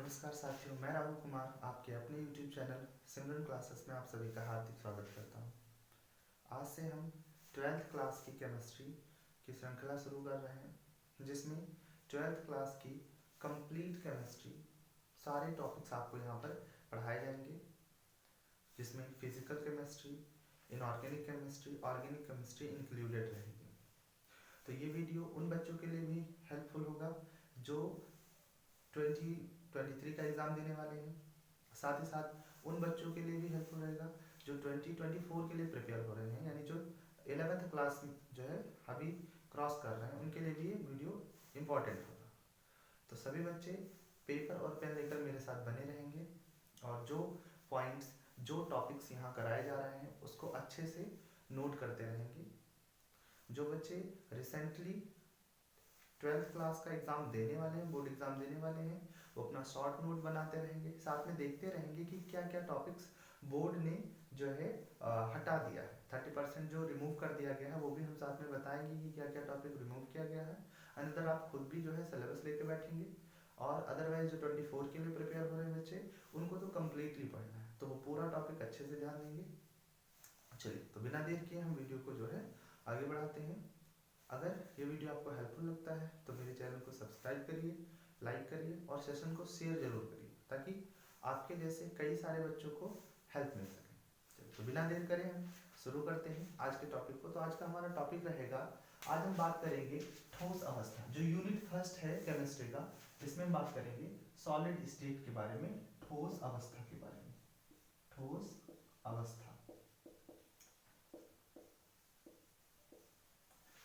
नमस्कार साथियों, मैं राहुल कुमार आपके अपने YouTube चैनल सिमरन क्लासेस में आप सभी का हार्दिक स्वागत करता हूं। आज से हम 12th क्लास की केमिस्ट्री की श्रृंखला शुरू कर रहे हैं, जिसमें 12th क्लास की कंप्लीट केमिस्ट्री सारे टॉपिक्स आपको यहाँ पर पढ़ाए जाएंगे, जिसमें physical chemistry, inorganic chemistry, organic chemistry included रहेगी। तो ये वीडियो उन बच्चों के लिए भी हेल्पफुल होगा जो 2023 का एग्ज़ाम देने वाले हैं। साथ ही साथ उन बच्चों के लिए भी हेल्पफुल रहेगा जो 2024 के लिए प्रिपेयर हो रहे हैं, यानी जो 11th क्लास जो है अभी क्रॉस कर रहे हैं, उनके लिए भी ये वीडियो इम्पॉर्टेंट होगा। तो सभी बच्चे पेपर और पेन लेकर मेरे साथ बने रहेंगे और जो पॉइंट्स, जो टॉपिक्स यहाँ कराए जा रहे हैं उसको अच्छे से नोट करते रहेंगे। जो बच्चे रिसेंटली 12th क्लास का एग्ज़ाम देने वाले हैं, बोर्ड एग्ज़ाम देने वाले हैं, वो अपना शॉर्ट नोट बनाते रहेंगे, साथ में देखते रहेंगे कि क्या क्या टॉपिक्स बोर्ड ने जो है हटा दिया है। 30% जो रिमूव कर दिया गया है वो भी हम साथ में बताएंगे कि क्या क्या टॉपिक रिमूव किया गया है। अनदर आप खुद भी जो है सिलेबस लेके बैठेंगे और अदरवाइज जो 24 के लिए प्रिपेयर हो रहे हैं बच्चे, उनको तो कम्प्लीटली पढ़ना है, तो वो पूरा टॉपिक अच्छे से ध्यान देंगे। चलिए, तो बिना देर किए हम वीडियो को जो है आगे बढ़ाते हैं। अगर ये वीडियो आपको हेल्पफुल लगता है तो मेरे चैनल को सब्सक्राइब करिए, लाइक करिए और सेशन को शेयर जरूर करिए, ताकि आपके जैसे कई सारे बच्चों को हेल्प मिल सके। चलिए, तो बिना देर करें हम शुरू करते हैं आज के टॉपिक को। तो आज का हमारा टॉपिक रहेगा, आज हम बात करेंगे ठोस अवस्था, जो यूनिट फर्स्ट है केमिस्ट्री का। इसमें हम बात करेंगे सॉलिड स्टेट के बारे में, ठोस अवस्था के बारे में। ठोस अवस्था।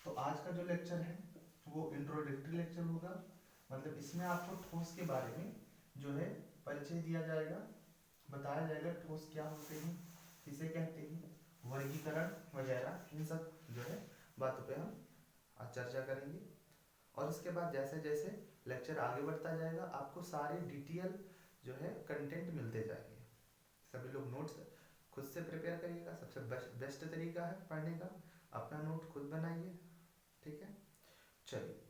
तो आज का जो लेक्चर है वो इंट्रोडक्टरी लेक्चर होगा, मतलब इसमें आपको ठोस के बारे में जो है परिचय दिया जाएगा, बताया जाएगा ठोस क्या होते हैं, किसे कहते हैं, वर्गीकरण वगैरह, इन सब जो है बातों पे हम आज चर्चा करेंगे। और इसके बाद जैसे जैसे लेक्चर आगे बढ़ता जाएगा आपको सारे डिटेल जो है कंटेंट मिलते जाएंगे। सभी लोग नोट्स खुद से प्रिपेयर करिएगा, सबसे बेस्ट तरीका है पढ़ने का, अपना नोट खुद बनाइए, ठीक है। चलिए,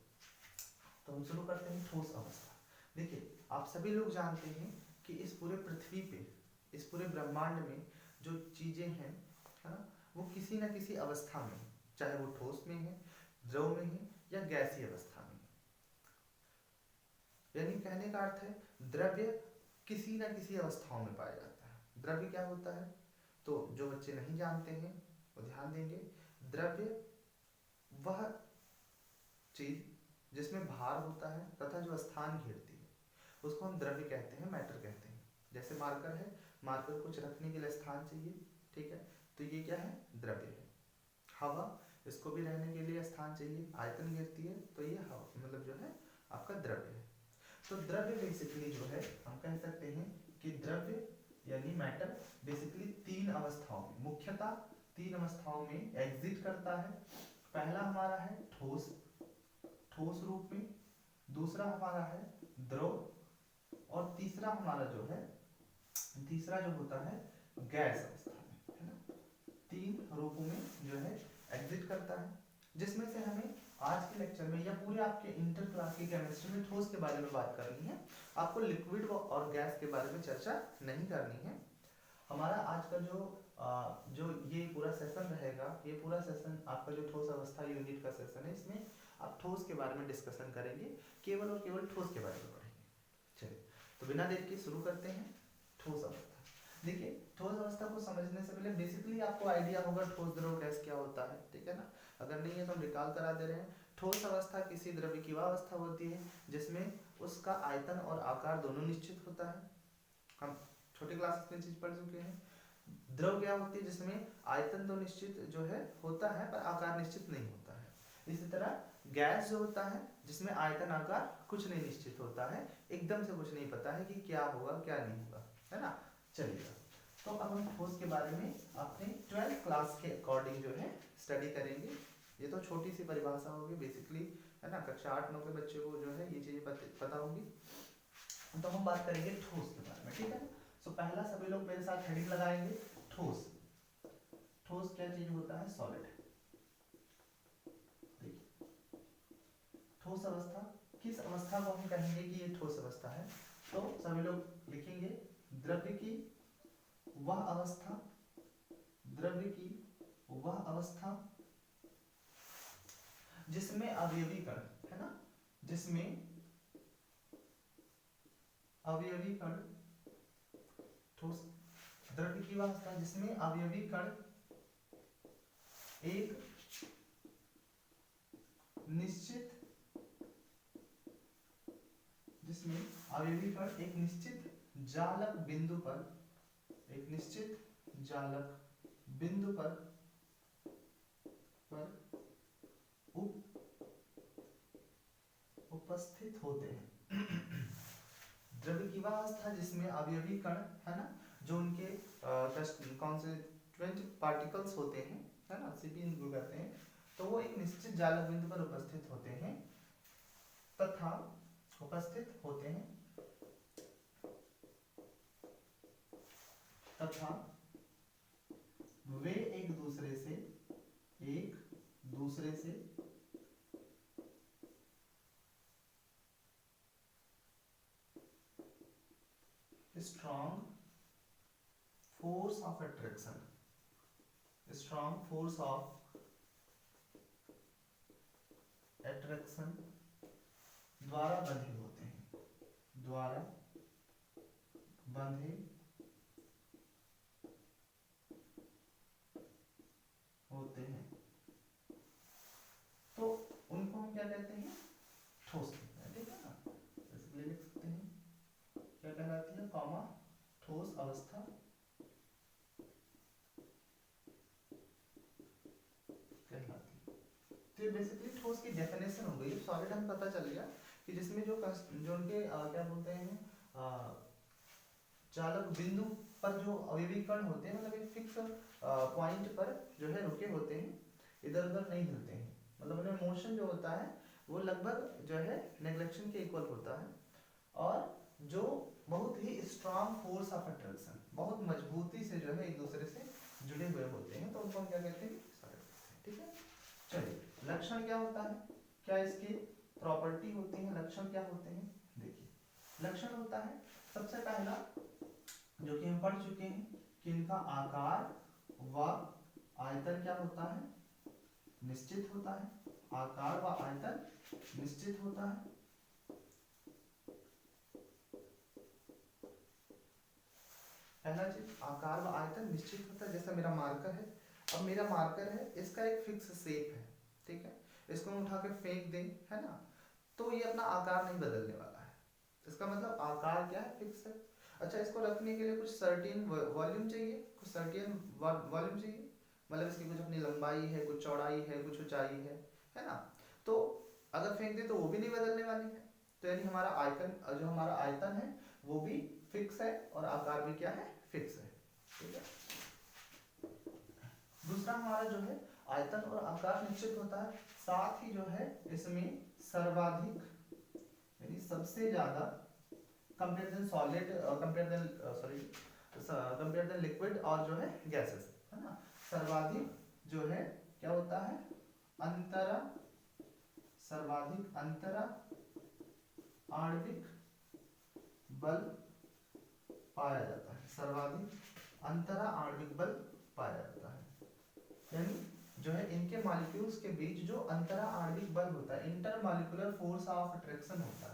तो हम शुरू करते हैं ठोस अवस्था। देखिए, आप सभी लोग जानते हैं कि इस पूरे पृथ्वी पे, इस पूरे ब्रह्मांड में जो चीजें हैं, है ना, वो किसी न किसी अवस्था में, चाहे वो ठोस में है, द्रव में है या गैसीय अवस्था में। यानी कहने का अर्थ है द्रव्य किसी न किसी अवस्थाओं में पाया जाता है। द्रव्य क्या होता है, तो जो बच्चे नहीं जानते हैं वो ध्यान देंगे। द्रव्य वह चीज जिसमें भार होता है तथा जो स्थान घेरती है उसको हम द्रव्य कहते हैं, मैटर कहते हैं। जैसे मार्कर है, मार्कर कुछ रखने के लिए स्थान चाहिए, ठीक है, तो ये क्या है, द्रव्य है। हवा, इसको भी रहने के लिए स्थान चाहिए, आयतन घेरती है, तो ये हवा मतलब जो है आपका द्रव्य है। तो द्रव्य बेसिकली जो है हम कह सकते हैं कि द्रव्य यानी मैटर बेसिकली तीन अवस्थाओं में, मुख्यतः तीन अवस्थाओं में एग्जिट करता है। पहला हमारा है ठोस, ठोस रूप में, दूसरा हमारा है द्रव, और तीसरा हमारा जो है, तीसरा जो होता है गैस अवस्था में, है ना। तीन रूपों में जो है एग्जिट करता है, जिसमें से हमें आज के लेक्चर में या पूरे आपके इंटर क्लास की केमिस्ट्री में ठोस के बारे में बात करनी है। आपको लिक्विड और गैस के बारे में चर्चा नहीं करनी है। हमारा आज का जो ये पूरा सेशन रहेगा, ये पूरा सेशन आपका जो ठोस अवस्था यूनिट का सेशन है, इसमें आप ठोस के बारे में डिस्कशन करेंगे, केवल और केवल ठोस के बारे में पढ़ेंगे। चलिए, तो बिना देर के शुरू करते हैं ठोस अवस्था। देखिए, ठोस अवस्था को समझने से पहले बेसिकली आपको आइडिया होगा ठोस द्रव गैस क्या होता है, ठीक है ना। अगर नहीं है तो हम रिकॉल करा दे रहे हैं। ठोस अवस्था किसी द्रव्य की वह अवस्था होती है जिसमें उसका आयतन और आकार दोनों निश्चित होता है। हम छोटी क्लासेस में चीज पढ़ चुके हैं। द्रव क्या होती है, जिसमें आयतन तो निश्चित जो है होता है पर आकार निश्चित नहीं होता है। इसी तरह गैस जो होता है जिसमें आयतन आकार कुछ नहीं निश्चित होता है, एकदम से कुछ नहीं पता है कि क्या होगा क्या नहीं होगा, है ना। चलिए, तो अब हम ठोस के बारे में अपने 12th क्लास के अकॉर्डिंग जो है स्टडी करेंगे। ये तो छोटी सी परिभाषा होगी बेसिकली, है ना, कक्षा 8-9 के बच्चे को जो है ये चीजें पता होगी। तो हम बात करेंगे ठोस के बारे में, ठीक है। सो पहला सभी लोग मेरे साथ हेडिंग लगाएंगे, ठोस। ठोस क्या चीज होता है, सॉलिड। देखिए, ठोस अवस्था, किस अवस्था को हम कहेंगे कि ये ठोस अवस्था है, तो सभी लोग लिखेंगे द्रव्य की वह अवस्था, द्रव्य की वह अवस्था जिसमें अवयवी कण, है ना, जिसमें अवयवी कण, ठोस द्रव्य की वह अवस्था जिसमें अवयवी कण एक निश्चित, जिसमें अवयवी कण एक निश्चित जालक बिंदु पर, एक निश्चित जालक बिंदु पर उपस्थित होते हैं। द्रव्य की वह अवस्था जिसमें अवयवी कण, है ना, जो उनके कॉन्स्टिट्यूएंट पार्टिकल्स होते हैं, है ना, सीपी इनको कहते हैं, तो वो एक निश्चित जालक बिंदु पर उपस्थित होते हैं तथा उपस्थित होते हैं तथा वे एक दूसरे से strong force of attraction, strong force of attraction द्वारा बंधे होते हैं, द्वारा बंधे होते हैं। तो उनको हम क्या कहते हैं, ठोस कहते हैं, ठीक है ना, इसलिए लिख सकते हैं क्या कहलाती है, कॉमा ठोस अवस्था कहलाती है। तो ये बेसिकली ठोस की डेफिनेशन हो गई। सॉलिड हम पता चल गया कि जिसमें जो उनके क्या बोलते हैं चालक बिंदु पर जो अवयवी कण होते हैं, मतलब एक फिक्स पॉइंट पर जो है रुके होते हैं, इधर उधर नहीं हिलते हैं, मतलब उनमें मोशन जो होता है वो लगभग जो है नेगलेक्शन के इक्वल होता है, और जो बहुत ही स्ट्रांग फोर्स ऑफ अट्रैक्शन, बहुत मजबूती से जो है एक दूसरे से जुड़े हुए होते हैं, तो उनको हम क्या कहते हैं, ठीक है। चलिए लक्षण क्या होता है, क्या इसकी प्रॉपर्टी होती है, लक्षण क्या होते हैं, देखिए लक्षण होता है सबसे पहला जो कि हम पढ़ चुके हैं कि इनका आकार व आयतन क्या होता है, निश्चित होता है, आकार व आयतन निश्चित होता है। पहला चीज आकार व आयतन निश्चित होता है। जैसा मेरा मार्कर है, अब मेरा मार्कर है, इसका एक फिक्स शेप है, ठीक है, इसको हम उठा के फेंक दें, है ना, तो ये अपना आकार नहीं बदलने वाला है, इसका मतलब आकार क्या है, फिक्स है। अच्छा, इसको रखने के लिए कुछ सर्टेन वॉल्यूम चाहिए, कुछ सर्टेन वॉल्यूम चाहिए, मतलब इसकी कुछ अपनी लंबाई है, कुछ चौड़ाई है, कुछ ऊंचाई है ना, तो अगर फेंक दे तो वो भी नहीं बदलने वाली है, तो यानी हमारा आयतन, जो हमारा आयतन है वो भी फिक्स है और आकार भी क्या है, फिक्स है, ठीक है। दूसरा हमारा जो है आयतन और आकार निश्चित होता है, साथ ही जो है इसमें सर्वाधिक यानी सबसे ज्यादा compare than solid, compare than liquid और जो है गैसेस, है ना, सर्वाधिक जो है क्या होता है, अंतरा, सर्वाधिक अंतरा आणविक बल पाया जाता है, सर्वाधिक अंतरा आणविक बल पाया जाता है, यानी जो है इनके मॉलिक्यूल्स के बीच जो अंतरा आणविक बल होता है, इंटरमॉलिक्यूलर फोर्स ऑफ अट्रैक्शन होता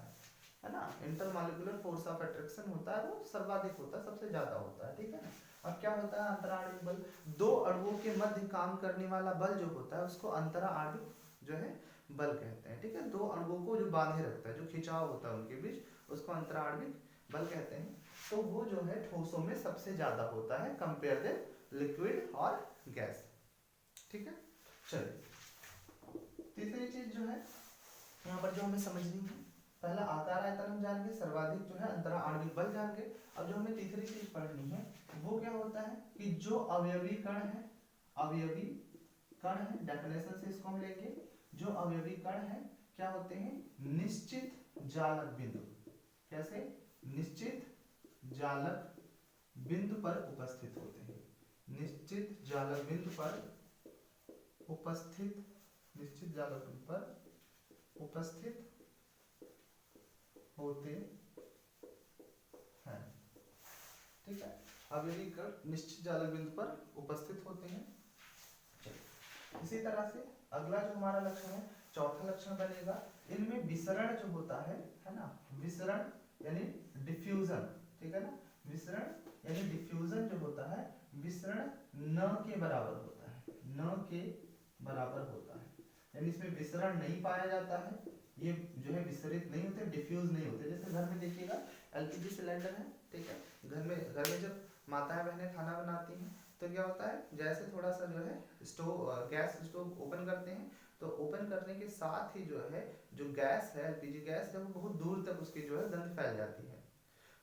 है ना, इंटरमॉलिक्यूलर फोर्स ऑफ अट्रैक्शन होता है, वो सर्वाधिक होता है, सबसे ज्यादा होता है, ठीक है ना। अब क्या होता है अंतरा आणविक बल, दो अणुओं के मध्य काम करने वाला बल जो होता है उसको अंतरा आणविक जो है बल कहते हैं, ठीक है, दो अणुओं को जो बांधे रखता है, जो खिंचाव होता है उनके बीच, उसको अंतरा आणविक बल कहते हैं। तो वो जो है ठोसों में सबसे ज्यादा होता है कंपेयर देन लिक्विड और गैस, ठीक है। चलिए तीसरी चीज जो है यहाँ पर जो हमें समझनी है, पहला आकार आयतन हम जान गए, सर्वाधिक जो है अंतरा आणविक बल जान गए। अब जो हमें तीसरी चीज पढ़नी है वो क्या होता है कि जो अवयवी कण है, अवयवी कण है, डेफिनेशन से इसको हम लेंगे, जो अवयवी कण है क्या होते हैं, निश्चित जालक बिंदु, कैसे, निश्चित जालक बिंदु पर उपस्थित होते हैं, निश्चित जालक बिंदु पर उपस्थित, निश्चित जालक बिंदु पर उपस्थित होते ठीक है, अवयवी कण निश्चित जालक बिंदु पर उपस्थित होते हैं। इसी तरह से अगला जो हमारा लक्षण है, चौथा लक्षण बनेगा, इनमें विसरण जो होता है ना, विसरण यानी डिफ्यूजन, ठीक है ना, विसरण यानी डिफ्यूजन जो होता है, विसरण न के बराबर होता है, न के बराबर होता है, यानी इसमें विसरण नहीं पाया जाता है, ये जो है विसरित नहीं होते, डिफ्यूज नहीं होते। जैसे घर में देखिएगा एलपीजी सिलेंडर है, ठीक है, घर में जब माताएं बहनें खाना बनाती हैं तो क्या होता है, जैसे थोड़ा सा जो है गैस स्टोव ओपन करते हैं तो ओपन करने के साथ ही जो है जो गैस है, एलपीजी गैस है, वो बहुत दूर तक उसकी जो है गंध फैल जाती है।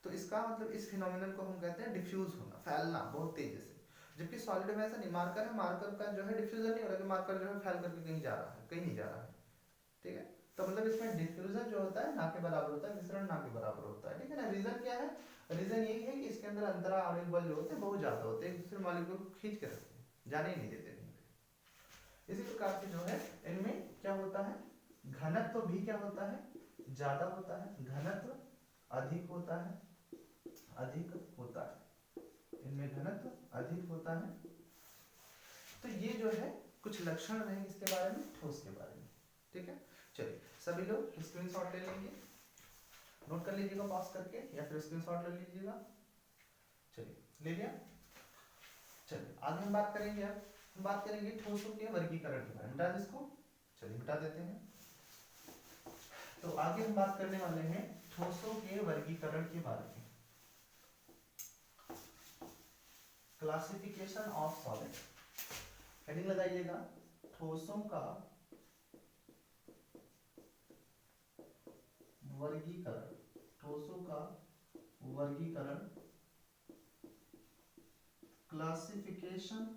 तो इसका मतलब इस फिनोमिनन को हम कहते हैं डिफ्यूज होना, फैलना बहुत तेजी से। जबकि सॉलिड में ऐसा नहीं, मार्कर है, मार्कर का जो है डिफ्यूजन नहीं हो रहा कि मार्कर जो है फैल करके कहीं जा रहा है, कहीं नहीं जा रहा है, ठीक है। तो मतलब इसमें डिफ्यूजन जो होता है ना के बराबर होता है, विसरण ना के बराबर होता है, ठीक है ना। रीजन क्या है, रीजन यही है कि इसके अंदर अंतरा आणविक बल जो होते हैं बहुत ज्यादा होते हैं, एक दूसरे मॉलिक्यूल को खींच के रखते हैं, जाने ही नहीं देते कहीं पे। इसी प्रकार से जो है इनमें क्या होता है, घनत्व भी क्या होता है, ज्यादा होता है, घनत्व अधिक होता है, अधिक होता है, इनमें घनत्व अधिक होता है। तो ये जो है कुछ लक्षण रहे इसके बारे में, ठोस के बारे में, ठीक है। चलिए सभी लोग स्क्रीनशॉट ले लेंगे, नोट कर लीजिएगा पास करके, या फिर स्क्रीनशॉट ले लीजिएगा। चलिए ले लिया। चलिए आगे हम बात करेंगे, अब हम बात करेंगे ठोसों के वर्गीकरण के बारे में। मिटा जिसको, चलिए मिटा देते हैं। तो आगे हम बात करने वाले हैं ठोसों के वर्गीकरण के बारे में, क्लासिफिकेशन ऑफ सॉलिड। हेडिंग लगाइएगा, ठोसों का वर्गीकरण, ठोसों का वर्गीकरण, क्लासिफिकेशन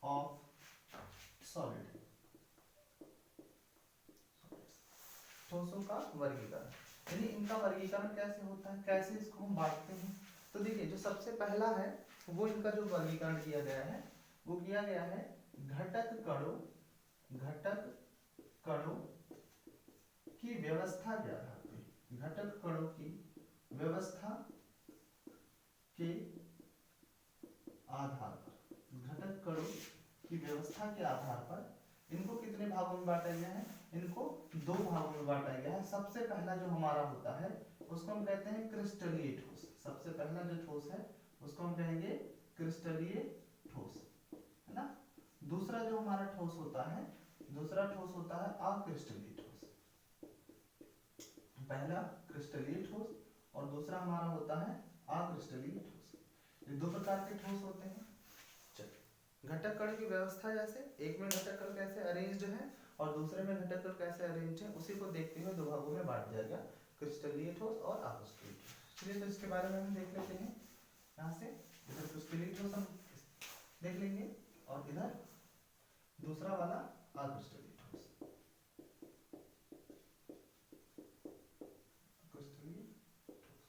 ऑफ सॉलिड, ठोसों का वर्गीकरण, यानी इनका वर्गीकरण कैसे होता है, कैसे इसको हम बांटते हैं। तो देखिए जो सबसे पहला है वो इनका जो वर्गीकरण किया गया है वो किया गया है घटक कणों, घटक कणों की व्यवस्था के आधार पर, घटक कणों की व्यवस्था के आधार पर, घटक कणों की व्यवस्था के आधार पर इनको कितने भागों में बांटा गया है, इनको दो भागों में बांटा गया है। सबसे पहला जो हमारा होता है उसको हम कहते हैं क्रिस्टलीय ठोस, सबसे पहला जो ठोस है उसको हम कहेंगे क्रिस्टलीय ठोस, है ना। दूसरा जो हमारा ठोस होता है, दूसरा ठोस होता है अक्रिस्टलीय ठोस, पहला क्रिस्टलीय ठोस और दूसरा हमारा होता है अक्रिस्टलीय ठोस। ये दो प्रकार के ठोस होते हैं। घटक कण की व्यवस्था, जैसे एक में घटक कण कैसे अरेंज्ड है और दूसरे में घटक कण कैसे अरेंज्ड है, उसी को देखते हुए दो भागों में बांट दिया गया, क्रिस्टलीय ठोस और अक्रिस्टलीय ठोस। चलिए तो इसके बारे में हम देख लेते हैं। यहाँ से इधर क्रिस्टलीय ठोस हम देख लेंगे और इधर दूसरा वाला अक्रिस्टलीय ठोस, अक्रिस्टलीय ठोस।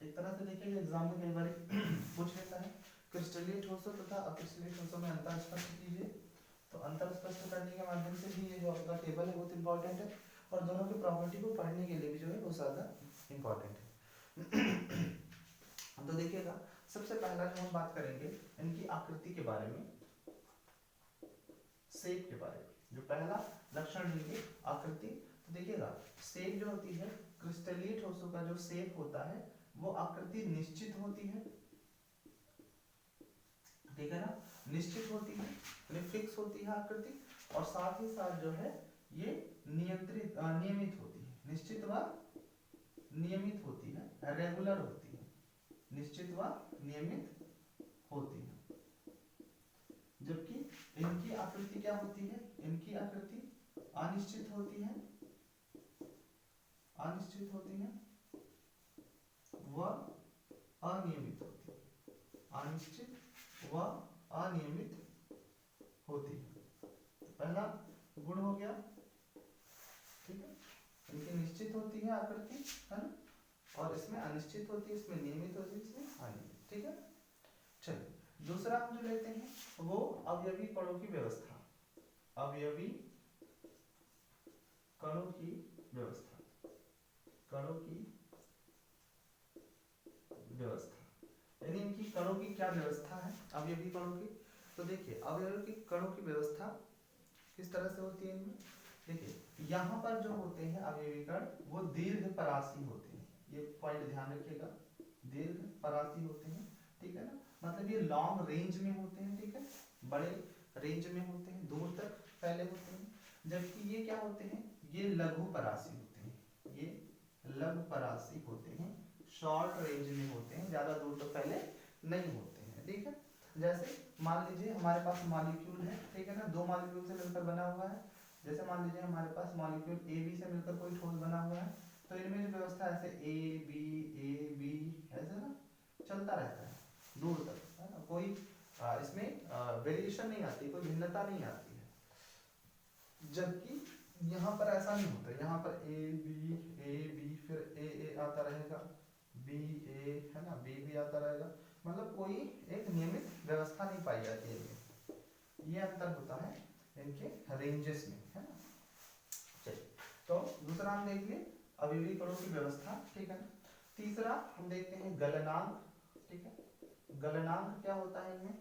एक तरह से देखिए एग्जाम में कई बार पूछ लेता है क्रिस्टलीय ठोसों तथा अक्रिस्टलीय ठोसों में अंतर स्पष्ट कीजिए। तो अंतर स्पष्ट करने के माध्यम से भी ये जो आपका टेबल है बहुत इंपॉर्टेंट है और दोनों की प्रॉपर्टी को पढ़ने के लिए भी जो है वो ज़्यादा इंपॉर्टेंट है। तो देखिएगा सबसे पहला जो हम बात करेंगे इनकी आकृति के बारे में, शेप के बारे में। जो पहला लक्षण लेंगे आकृति, तो देखिएगा शेप जो होती है, क्रिस्टलीय ठोसों का जो शेप होता है वो आकृति निश्चित होती है, ठीक है ना, निश्चित होती है, यानी फिक्स होती है आकृति, और साथ ही साथ जो है ये नियंत्रित नियमित होती है, निश्चित व नियमित होती है, रेगुलर होती है, निश्चित व नियमित होती है। जबकि इनकी आकृति क्या होती है, इनकी आकृति अनिश्चित होती है, अनिश्चित होती है व अनियमित होती है, अनिश्चित व अनियमित होती है। पहला गुण हो गया, ठीक है, इनकी निश्चित होती है आकृति, है ना, और इसमें अनिश्चित होती है, इसमें नियमित होती है, इसमें अनियमित, ठीक है। चलिए दूसरा हम जो लेते हैं वो अवयवी कणों की व्यवस्था, अवयवी कणों की व्यवस्था, कणों की व्यवस्था, यानी इनकी कणों की क्या व्यवस्था है अवयवी कणों की। तो देखिए अवयवी की कणों की व्यवस्था किस तरह से होती है इनमें। देखिए यहाँ पर जो होते हैं अवयवी कण वो दीर्घ परासी होते हैं, ये पॉइंट ध्यान रखिएगा, दीर्घ परासी होते हैं, ठीक है ना, मतलब ये लॉन्ग रेंज में होते हैं, ठीक है, बड़े रेंज में होते हैं, दूर तक फैले होते हैं। जबकि ये क्या होते हैं, ये लघु परासी होते हैं, ये लघु परासी होते हैं, शॉर्ट रेंज में होते हैं, ज्यादा दूर तक फैले नहीं होते हैं, ठीक है। जैसे मान लीजिए हमारे पास मॉलिक्यूल है, ठीक है ना, दो मॉलिक्यूल से मिलकर बना हुआ है। जैसे मान लीजिए हमारे पास मॉलिक्यूल ए बी से मिलकर कोई ठोस बना हुआ है, तो इनमें जो व्यवस्था ऐसे ए बी ऐसे ना चलता रहता है दूर तक, है ना, कोई इसमें वेरिएशन नहीं आती, कोई भिन्नता नहीं आती है। जबकि यहाँ पर ऐसा नहीं होता, यहाँ पर ए बी फिर ए आता रहेगा, बी ए, है ना, बी आता रहेगा, मतलब कोई एक नियमित व्यवस्था नहीं पाई जाती है इनमें। ये अंतर होता है इनके रेंजेस में, है ना। चलिए तो दूसरा हम देख लिए अवयवी कणों की व्यवस्था, ठीक है। तीसरा हम देखते हैं गलनांक, ठीक है। गलनांक क्या होता है इनमें,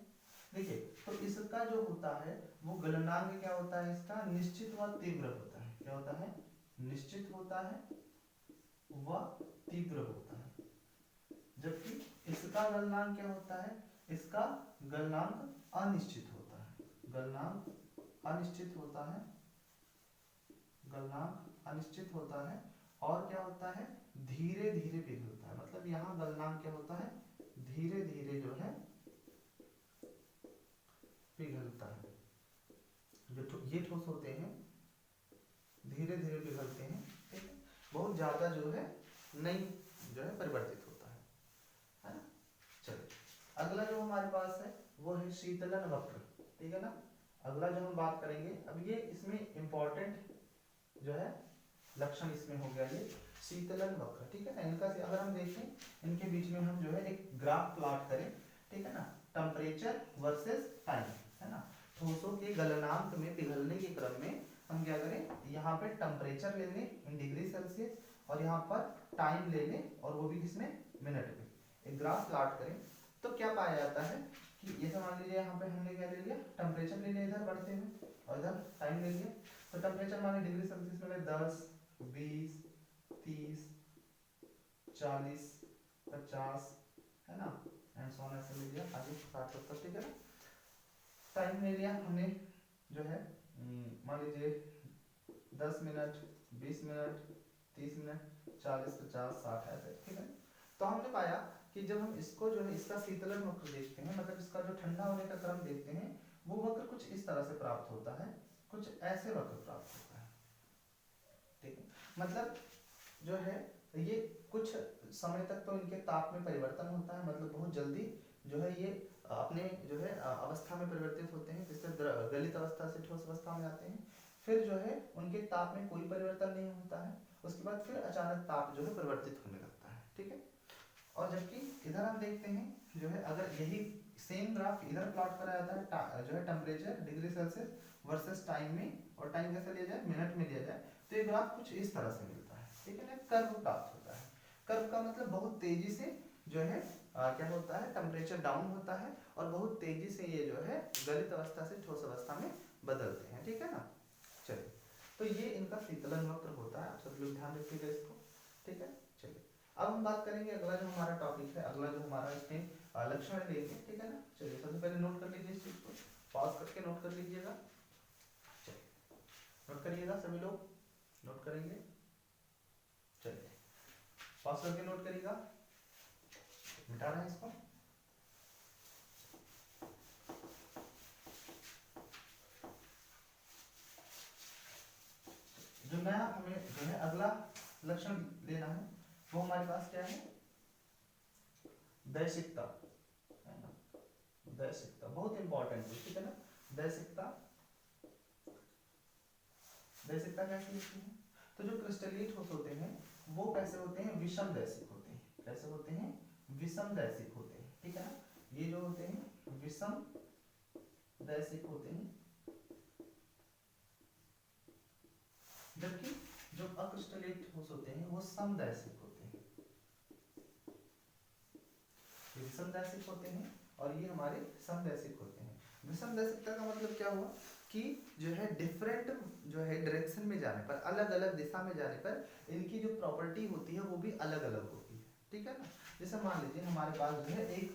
देखिए तो इसका जो होता है वो गलनांक क्या होता है, इसका निश्चित व तीव्र होता है। क्या होता है, निश्चित होता है व तीव्र होता है। जबकि इसका गलनांक क्या होता है, इसका गलनांक अनिश्चित होता है, गलनांक अनिश्चित होता है, गलनांक अनिश्चित होता है। और क्या होता है, धीरे धीरे पिघलता है, मतलब यहाँ गलनांक क्या होता है, धीरे धीरे जो है पिघलता है। जो ये ठोस होते हैं धीरे धीरे पिघलते हैं, ठीक है, बहुत ज्यादा जो है नहीं जो है परिवर्तित होता है ना। चलिए अगला जो हमारे पास है वो है शीतलन वक्र, ठीक है ना। अगला जो हम बात करेंगे, अब ये इसमें इंपॉर्टेंट जो है लक्षण इसमें हो गया ये शीतलन वक्र, ठीक है ना। इनका अगर हम देखें इनके बीच में हम जो है एक ग्राफ प्लॉट करें, ठीक है ना, टेम्परेचर वर्सेस टाइम, है ना। ठोसों के गलनांक में पिघलने के क्रम में हम क्या करें, यहाँ पे टेम्परेचर ले लें इन डिग्री सेल्सियस और यहाँ पर टाइम ले लें, और वो भी किसमें, मिनट में। एक ग्राफ प्लॉट करें तो क्या पाया जाता है कि ये मान लीजिए यहाँ पे हमने क्या ले लिया, टेम्परेचर ले लिया इधर बढ़ते हुए और इधर टाइम ले लिया। तो टेम्परेचर माने डिग्री सेल्सियस में 10 20 30 40 50, है ना, एंड सो ऑन ऐसे ले लिया आगे 60 70, ठीक है ना। टाइम ले लिया हमने जो है मान लीजिए 10 मिनट 20 मिनट 30 मिनट 40 50 60 ऐसे, ठीक है। तो हमने पाया कि जब हम इसको जो है इसका शीतलन वक्र देखते हैं, मतलब इसका जो ठंडा होने का क्रम देखते हैं, वो वक्र कुछ इस तरह से प्राप्त होता है, कुछ ऐसे वक्र प्राप्त होता है, ठीक है। मतलब जो है ये कुछ समय तक तो इनके ताप में परिवर्तन होता है, मतलब बहुत जल्दी जो है ये अपने जो है अवस्था में परिवर्तित होते हैं, जिससे गलित अवस्था से ठोस अवस्था में आते हैं। फिर जो है उनके ताप में कोई परिवर्तन नहीं होता है, उसके बाद फिर अचानक ताप जो है परिवर्तित होने लगता है, ठीक है। और जबकि इधर हम देखते हैं जो है अगर यही सेम ग्राफ इधर प्लॉट करा जाता है जो है temperature degree Celsius versus time में, और टाइम कैसे लिया जाए, मिनट में लिया जाए, तो ये ग्राफ कुछ इस तरह से मिलता है, ठीक है ना। कर्व प्राप्त होता है, कर्व का मतलब बहुत तेजी से जो है क्या होता है, टेम्परेचर डाउन होता है और बहुत तेजी से ये जो है गलित अवस्था से ठोस अवस्था में बदलते हैं, ठीक है ना। चलिए तो ये इनका शीतलन वक्र होता है, आप सब लोग ध्यान रखिएगा इसको, ठीक है। चलिए अब हम बात करेंगे अगला जो हमारा टॉपिक है, अगला जो हमारा इसमें लक्षण लेंगे, ठीक है ना। चलिए सबसे पहले नोट कर लीजिए इस चीज को, पॉज करके नोट कर लीजिएगा, चलिए नोट करिएगा सभी लोग, नोट करेंगे, चलिए पॉज करके नोट करिएगा, मिटा रहे हैं इसको। जो नया हमें जो है अगला लक्षण लेना है वो हमारे पास क्या है, दैशिकता, है ना। दैशिकता बहुत इंपॉर्टेंट है, ठीक है ना। दैशिकता, दैशिकता क्या होती है, तो जो क्रिस्टलीय ठोस होते हैं वो कैसे होते हैं, विषम दैशिक होते हैं, कैसे होते हैं, विषम दैशिक होते हैं, ठीक है ना। ये जो होते हैं विषम दैशिक होते हैं, जबकि अक्रिस्टलीय ठोस होते हैं वो समदैशिक होते हैं, ये विषमदैशिक होते हैं और ये हमारे समदैशिक होते हैं। विषमदैशिकता का मतलब क्या हुआ कि जो है डिफरेंट जो है डायरेक्शन में जाने पर, अलग अलग दिशा में जाने पर इनकी जो प्रॉपर्टी होती है वो भी अलग अलग होती है, ठीक है ना। जैसे मान लीजिए हमारे पास जो है एक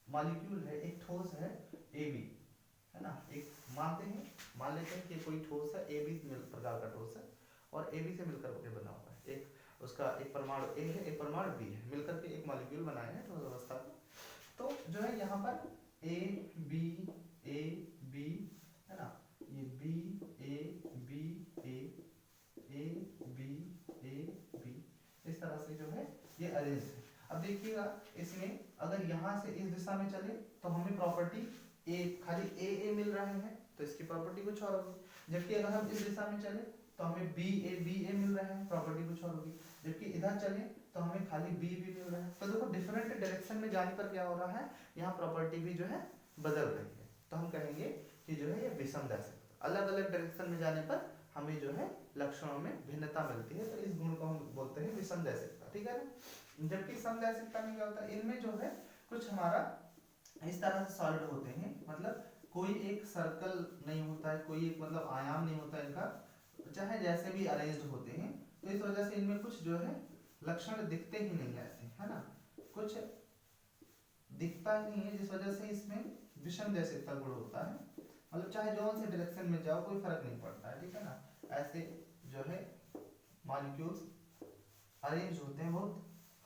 मॉलिक्यूल है, एक ठोस है AB, है ना, एक मान लेते हैं कि कोई ठोस है AB प्रकार का ठोस है और AB से मिलकर के बना हुआ है, एक उसका एक परमाणु A है, एक परमाणु B है, मिलकर के एक मॉलिक्यूल बनाए हैं ठोस अवस्था का। तो जो है यहाँ पर A B है ना, ये B A B A B इस तरह से जो है ये अरेंज है। अब देखिएगा इसमें अगर यहाँ से इस दिशा में चले तो हमें प्रॉपर्टी A खाली A मिल रहे हैं तो इसकी प्रॉपर्टी कुछ और होगी, जबकि अगर हम इस दिशा में चले तो हमें B A मिल रहे हैं, प्रॉपर्टी कुछ और होगी, जबकि इधर चले तो हमें खाली B मिल रहा है। तो देखो डिफरेंट डायरेक्शन में जाने पर क्या हो रहा है, यहाँ प्रॉपर्टी भी जो है बदल रही है। तो हम कहेंगे कि जो है ये विषमदैशिकता, अलग अलग डायरेक्शन में जाने पर हमें जो है लक्षणों में भिन्नता मिलती है, तो इस गुण को हम बोलते हैं विषमदैशिकता, ठीक है ना। जबकि समदैशिकता में क्या होता है, इनमें जो है कुछ हमारा इस तरह से सॉलिड होते हैं, मतलब कोई एक सर्कल नहीं होता है, कोई एक मतलब आयाम नहीं होता है इनका, चाहे जैसे भी अरेंज्ड होते हैं, तो इस वजह से इनमें कुछ जो है लक्षण दिखते ही नहीं ऐसे, है ना, कुछ दिखता नहीं है, जिस वजह से इसमें विषमदैशिकता गुण होता है, मतलब चाहे जौन से डायरेक्शन में जाओ कोई फर्क नहीं पड़ता है, ठीक है ना। ऐसे जो है मॉलिक्यूल्स अरेंज होते हैं, बहुत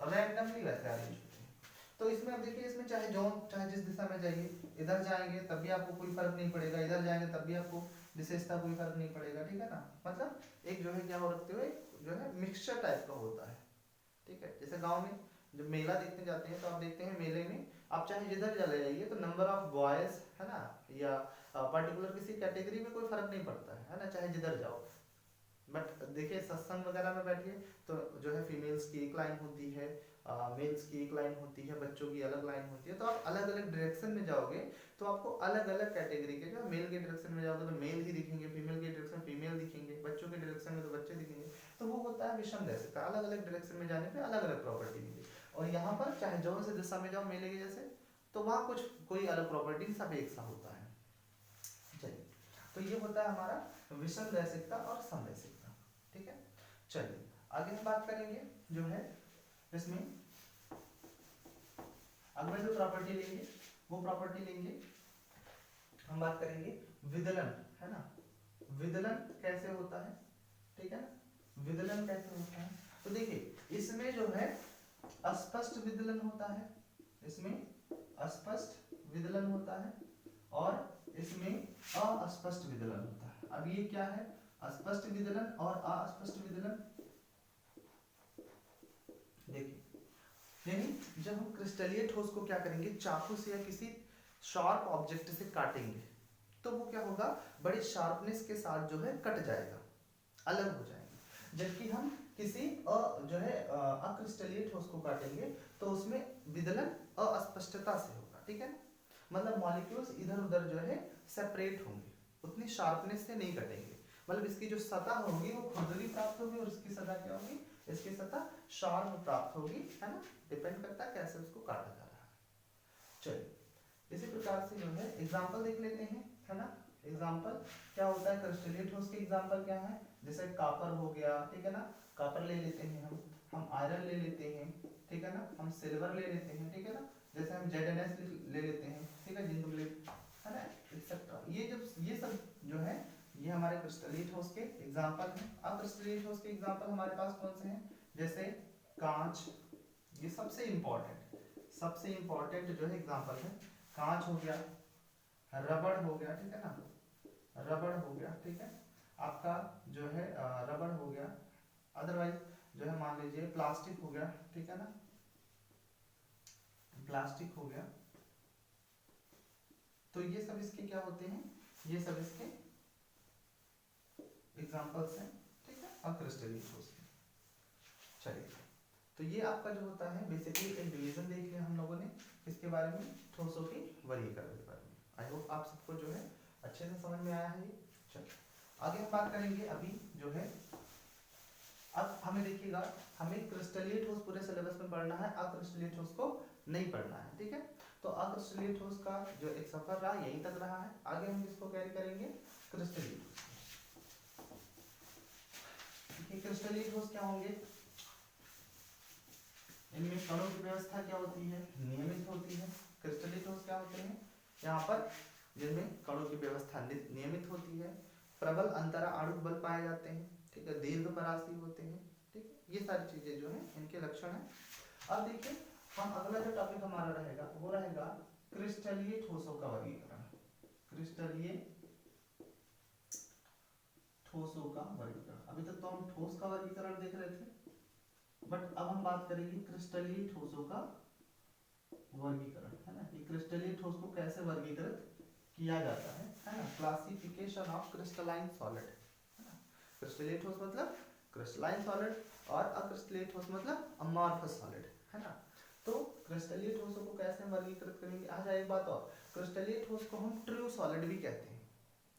रैंडमली वैसे अरेंज होते हैं। तो इसमें अब देखिए, इसमें चाहे जिस दिशा में जाइए, इधर जाएंगे तब भी आपको कोई फर्क नहीं पड़ेगा, इधर जाएंगे तब भी आपको विशेषता कोई फर्क नहीं पड़ेगा, ठीक है ना। मतलब एक जो है क्या हो रखते हुए जो है मिक्सचर टाइप का होता है, ठीक है। जैसे गांव में जब मेला देखने जाते हैं तो आप देखते हैं मेले में आप चाहे जिधर चले जाइए तो नंबर ऑफ बॉयज, है ना, या पर्टिकुलर किसी कैटेगरी में कोई फर्क नहीं पड़ता है ना, चाहे जिधर जाओ। बट देखिए सत्संग वगैरह में बैठिए तो जो है फीमेल्स की एक लाइन होती है, मेल्स की एक लाइन होती है, बच्चों की अलग लाइन होती है। तो आप अलग अलग डायरेक्शन में जाओगे तो आपको अलग अलग कैटेगरी के, जो मेल के डायरेक्शन में जाओगे तो मेल ही दिखेंगे, फीमेल के डायरेक्शन फीमेल दिखेंगे, बच्चों के डायरेक्शन में तो बच्चे दिखेंगे। तो वो होता है विषमदैशिकता, अलग अलग डायरेक्शन में जाने पे अलग अलग प्रॉपर्टी मिली। और यहाँ पर चाहे जौन से दिशा में जाओ मेले के जैसे, तो वहाँ कुछ कोई अलग प्रॉपर्टी, सब एक सा होता है। चलिए, तो ये होता है हमारा विषमदैशिकता और समदैशिकता, ठीक है। चलिए आगे हम बात करेंगे जो है इसमें अगला जो प्रॉपर्टी लेंगे वो प्रॉपर्टी लेंगे, हम बात करेंगे विदलन, है ना। विदलन कैसे होता है, ठीक है ना, विदलन कैसे होता है। तो देखिए इसमें जो है अस्पष्ट विदलन होता है, इसमें अस्पष्ट विदलन होता है और इसमें अस्पष्ट विदलन होता है। अब ये क्या है, अस्पष्ट विदलन और अस्पष्ट विदलन। देखिए यानी जब हम क्रिस्टलीय ठोस को क्या करेंगे, चाकू से या किसी शार्प ऑब्जेक्ट से काटेंगे तो वो क्या होगा, बड़ी शार्पनेस के साथ जो है कट जाएगा, अलग हो जाएगा। जबकि हम किसी जो है अक्रिस्टलीय ठोस को काटेंगे तो उसमें विदलन अस्पष्टता से होगा, ठीक है। मतलब मॉलिक्यूल्स इधर उधर जो है सेपरेट होंगे, उतनी शार्पनेस से नहीं कटेंगे, मतलब इसकी जो सतह होगी वो खुरदरी प्राप्त होगी और इसकी सतह क्या होगी, इसकी सतह शार्प प्राप्त होगी, है ना। डिपेंड करता है कैसे उसको काटा जा रहा है। चलिए इसी प्रकार से जो है एग्जांपल देख लेते हैं, है ना। एग्जांपल क्या होता है, क्रिस्टलीय ठोस के एग्जांपल क्या है, जैसे कॉपर हो गया, ठीक है ना, कॉपर ले लेते हैं हम आयरन ले लेते हैं, ठीक है ना, हम सिल्वर ले लेते हैं, ठीक है ना, जैसे हम ZNS ले लेते हैं, ठीक है, जिंक लेड, है ना, एक्सेट्रा। ये सब जो है ये हमारे क्रिस्टलीय ठोस के एग्जांपल हैं। अब क्रिस्टलीय ठोस के एग्जांपल हमारे पास कौन से हैं, जैसे कांच, ये सबसे इंपॉर्टेंट जो है एग्जांपल है, कांच हो गया, रबड़ हो गया, ठीक है ना, रबड़ हो गया, ठीक है, आपका जो है रबड़ हो गया, अदरवाइज जो है मान लीजिए प्लास्टिक हो गया, ठीक है ना, प्लास्टिक हो गया। तो ये सब इसके क्या होते हैं, ये सब इसके एग्जांपल्स हैं, ठीक है, अक्रिस्टलीय ठोस के। चलिए तो ये आपका जो होता है बेसिकली एक डिवीजन देख लिया हम लोगों ने किसके बारे में, ठोसों की वर्गीकरण के बारे में। आई होप आप सबको जो है अच्छे से समझ में आया है ये। चलिए आगे हम बात करेंगे अभी जो है अब हमें देखिएगा, हमें क्रिस्टलीय ठोस पूरे सिलेबस में पढ़ना है, अक्रिस्टलीय ठोस को नहीं पढ़ना है, ठीक है। तो अक्रिस्टलीय ठोस का जो एक सफर रहा यहीं तक रहा है, आगे हम इसको कैरी करेंगे क्रिस्टलीय ठोस। क्रिस्टलीय ठोस क्या होंगे, इनमें कणों की व्यवस्था क्या होती है, नियमित होती है। क्रिस्टलीय ठोस क्या होते हैं, यहाँ पर जिनमें कणों की व्यवस्था नियमित होती है, प्रबल अंतरा आणुक बल पाए जाते हैं, ठीक है, दीर्घ परासी होते हैं, ठीक है, ये सारी चीजें जो है इनके लक्षण है। अब देखिए हम अगला जो टॉपिक हमारा रहेगा वो रहेगा क्रिस्टलीय ठोसों का वर्गीकरण। क्रिस्टलीय ठोसों का वर्गीकरण, अभी तक तो हम ठोस का वर्गीकरण देख रहे थे, बट अब हम बात करेंगे क्रिस्टलीय ठोसों का वर्गीकरण, है ना, कि क्रिस्टलीय ठोस को कैसे वर्गीकृत किया जाता है ना, क्लासिफिकेशन ऑफ क्रिस्टलाइन सॉलिड, है ना। क्रिस्टलीय ठोस मतलब क्रिस्टलाइन सॉलिड और अक्रिस्टलीय ठोस मतलब अमॉर्फस सॉलिड, है ना। तो क्रिस्टलीय ठोसों को कैसे वर्गीकृत करेंगे। अच्छा एक बात और, क्रिस्टलीय ठोस को हम ट्रू सॉलिड भी कहते हैं,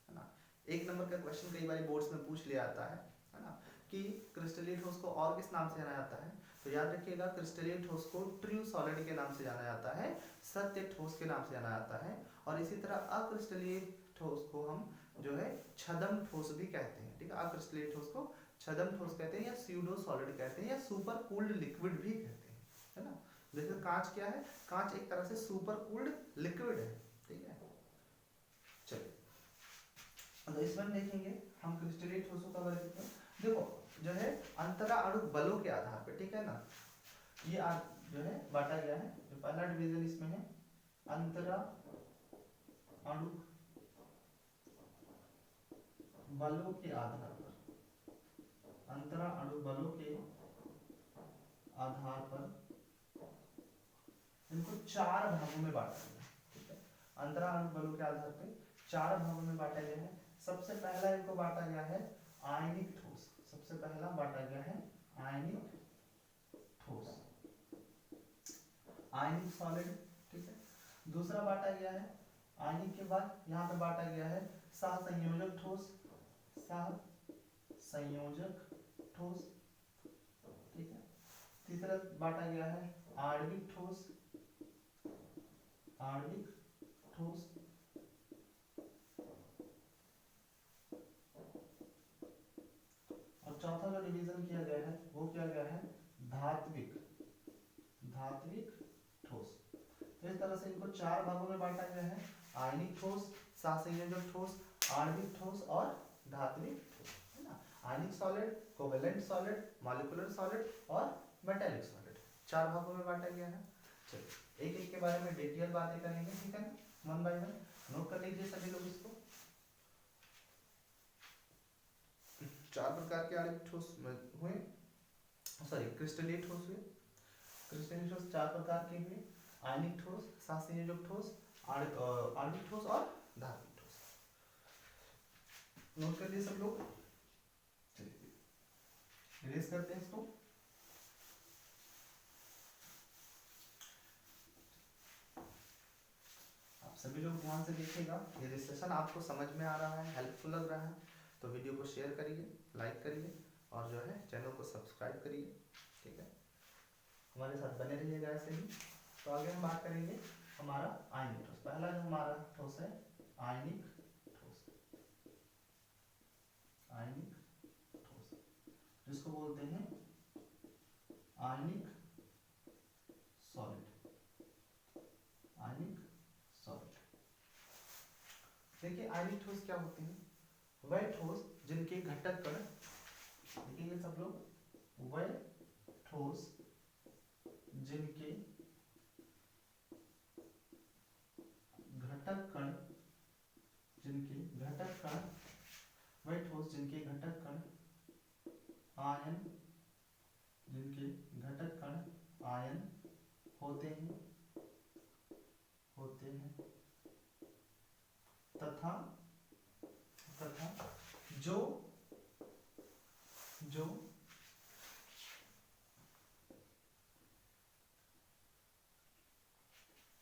है ना। एक नंबर का क्वेश्चन कई बार बोर्ड्स में पूछ लिया जाता है ना, कि क्रिस्टलीय ठोस को और किस नाम से जाना जाता है। तो याद रखिएगा क्रिस्टलीय ठोस को ट्रू सॉलिड के नाम से जाना जाता है, सत्य ठोस के नाम से जाना जाता है, और इसी तरह अक्रिस्टलीय ठोस को हम जो है छद्म ठोस भी कहते हैं, ठीक है। अक्रिस्टलीय ठोस को छद्म ठोस कहते हैं, या स्यूडो सॉलिड कहते हैं, या सुपर कूल्ड लिक्विड भी कहते हैं, है ना। जैसे कांच क्या है, कांच एक तरह से सुपर कूल्ड लिक्विड है, ठीक है। चलिए तो इसमें देखेंगे हम क्रिस्टलीय ठोसों का वर्गीकरण। देखो जो है अंतरा अणु बलों के आधार पर, ठीक है ना, ये जो है बांटा गया है। जो पहला डिवीजन इसमें है अंतरा अणु बलों के आधार पर, अंतरा अणु बलों के आधार पर इनको 4 भागों में बांटा गया, ठीक है। अंतरा अणु बलों के आधार पर 4 भागों में बांटा गया है। सबसे पहला इनको बांटा गया है आयनिक ठोस, सबसे पहला बांटा गया है आयनिक ठोस, आयनिक सॉलिड, ठीक है। दूसरा बांटा गया है आयनिक के बाद यहाँ पे बांटा गया है सहसंयोजक ठोस, सहसंयोजक ठोस, ठीक है। तीसरा बांटा गया है आणविक ठोस, आणविक ठोस, और चौथा जो डिवीजन किया गया है वो किया गया है धात्विक, धात्विक ठोस। तो इस तरह से इनको 4 भागों में बांटा गया है, आयनिक ठोस, सहसंयोजक ठोस, आणविक ठोस और धात्विक ठोस, है ना। आयनिक solid, covalent solid, molecular solid और मेटालिक सॉलिड, 4 भागों में बांटा गया है। चलिए एक एक के बारे में डिटेल बातें करेंगे, ठीक है, वन बाय वन नोट कर लीजिए सभी लोग इसको। 4 प्रकार के आणविक ठोस हुए, सॉरी क्रिस्टलीय ठोस हुए। क्रिस्टलीय ठोस 4 प्रकार के हुए, आयनिक ठोस, सहसंयोजक ठोस, आणविक ठोस और धात्विक ठोस। नोट कर लिए सब लोग। चलिए इरेज करते हैं इसको। आप सभी लोग ध्यान से देखिएगा, ये सेशन आपको समझ में आ रहा है, हेल्पफुल लग रहा है तो वीडियो को शेयर करिए, लाइक करिए और जो है चैनल को सब्सक्राइब करिए, ठीक है। हमारे साथ बने रहिएगा ऐसे ही। तो आगे हम बात करेंगे हमारा आयनिक ठोस। पहला जो हमारा ठोस है आयनिक ठोस, आयनिक ठोस जिसको बोलते हैं आयनिक सॉलिड, आयनिक सॉलिड। देखिए आयनिक ठोस क्या होते हैं, वह ठोस जिनके घटक कण, देखेंगे सब लोग, वह ठोस जिनके घटक कण, जिनके घटक कण, वह ठोस जिनके घटक कण आयन, जिनके घटक कण आयन होते हैं, होते हैं तथा जो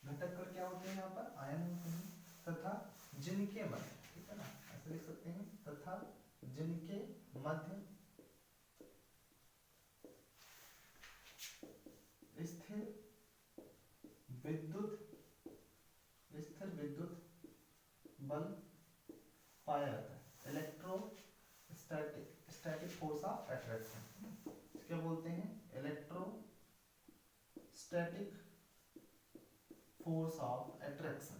घटक कण क्या होते हैं, यहाँ पर आयन होते हैं, तथा जिनके मध्य, ठीक है ना, ऐसे लिख सकते हैं, तथा जिनके मध्य बल पाया जाता है, इलेक्ट्रोस्टैटिक फोर्स ऑफ अट्रैक्शन, क्या बोलते हैं, electrostatic force of attraction,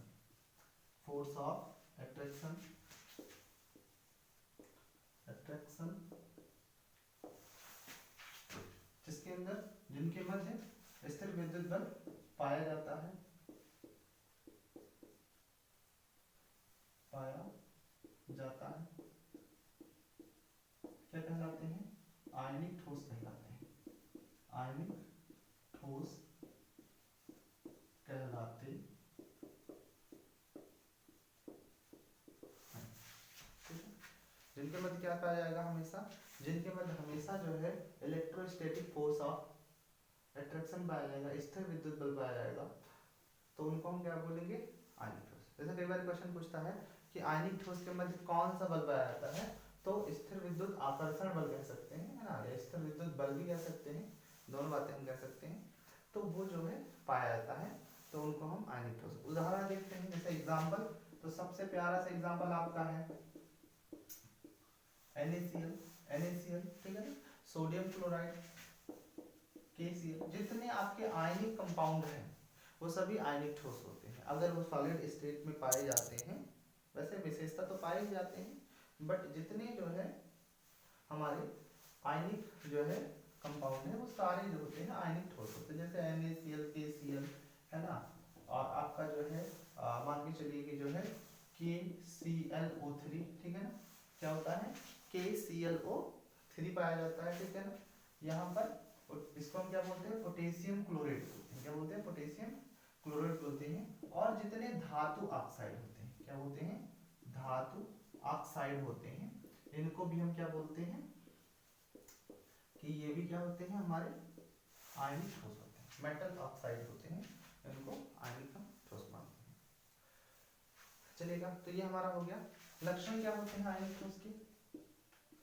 force of attraction, attraction जिसके अंदर, जिनके मध्य स्थिर विद्युत बल पाया जाता है, पाया जाता है, क्या कहलाते हैं, आयनिक ठोस कहलाते हैं, आयनिक ठोस कहलाते हैं। जिनके मध्य क्या पाया जाएगा हमेशा, जिनके मध्य हमेशा जो है इलेक्ट्रोस्टैटिक फोर्स ऑफ अट्रैक्शन पाया जाएगा, स्थिर विद्युत बल पाया जाएगा, तो उनको हम क्या बोलेंगे, आयनिक ठोस। जैसे कई बार क्वेश्चन पूछता है कि आयनिक ठोस के मध्य कौन सा बल पाया जाता है, तो स्थिर विद्युत आकर्षण बल कह सकते हैं, है ना, या स्थिर विद्युत बल भी कह सकते हैं, दोनों बातें हम कह सकते हैं। तो वो जो है पाया जाता है, तो उनको हम आयनिक ठोस। उदाहरण देखते हैं, जैसे एग्जाम्पल, तो सबसे प्यारा सा एग्जाम्पल आपका है NaCl, ठीक है ना, सोडियम क्लोराइड, KCl, जितने आपके आयनिक कंपाउंड हैं वो सभी आयनिक ठोस होते हैं अगर वो सॉलिड स्टेट में पाए जाते हैं। वैसे विशेषता तो पाए ही जाते हैं, बट जितने जो है हमारे आयनिक जो है कंपाउंड है वो सारे जो होते हैं आयनिक ठोस होते हैं, जैसे NaCl, KCl, है ना, और आपका जो है मान के चलिए कि जो है KClO3, ठीक है ना, क्या होता है, KClO3 पाया जाता है, ठीक है ना। यहाँ पर इसको हम क्या बोलते हैं, पोटेशियम क्लोराइड बोलते हैं, क्या बोलते हैं, पोटेशियम क्लोराइड बोलते हैं। और जितने धातु ऑक्साइड होते हैं, क्या बोलते हैं, धातु ऑक्साइड होते हैं, इनको भी हम क्या बोलते हैं कि ये भी क्या होते हैं, हमारे आयनिक ठोस होते हैं, मेटल ऑक्साइड होते हैं, इनको आयनिक हम ठोस मानते हैं। चलेगा, तो ये हमारा हो गया। लक्षण क्या होते हैं आयनिक ठोस के,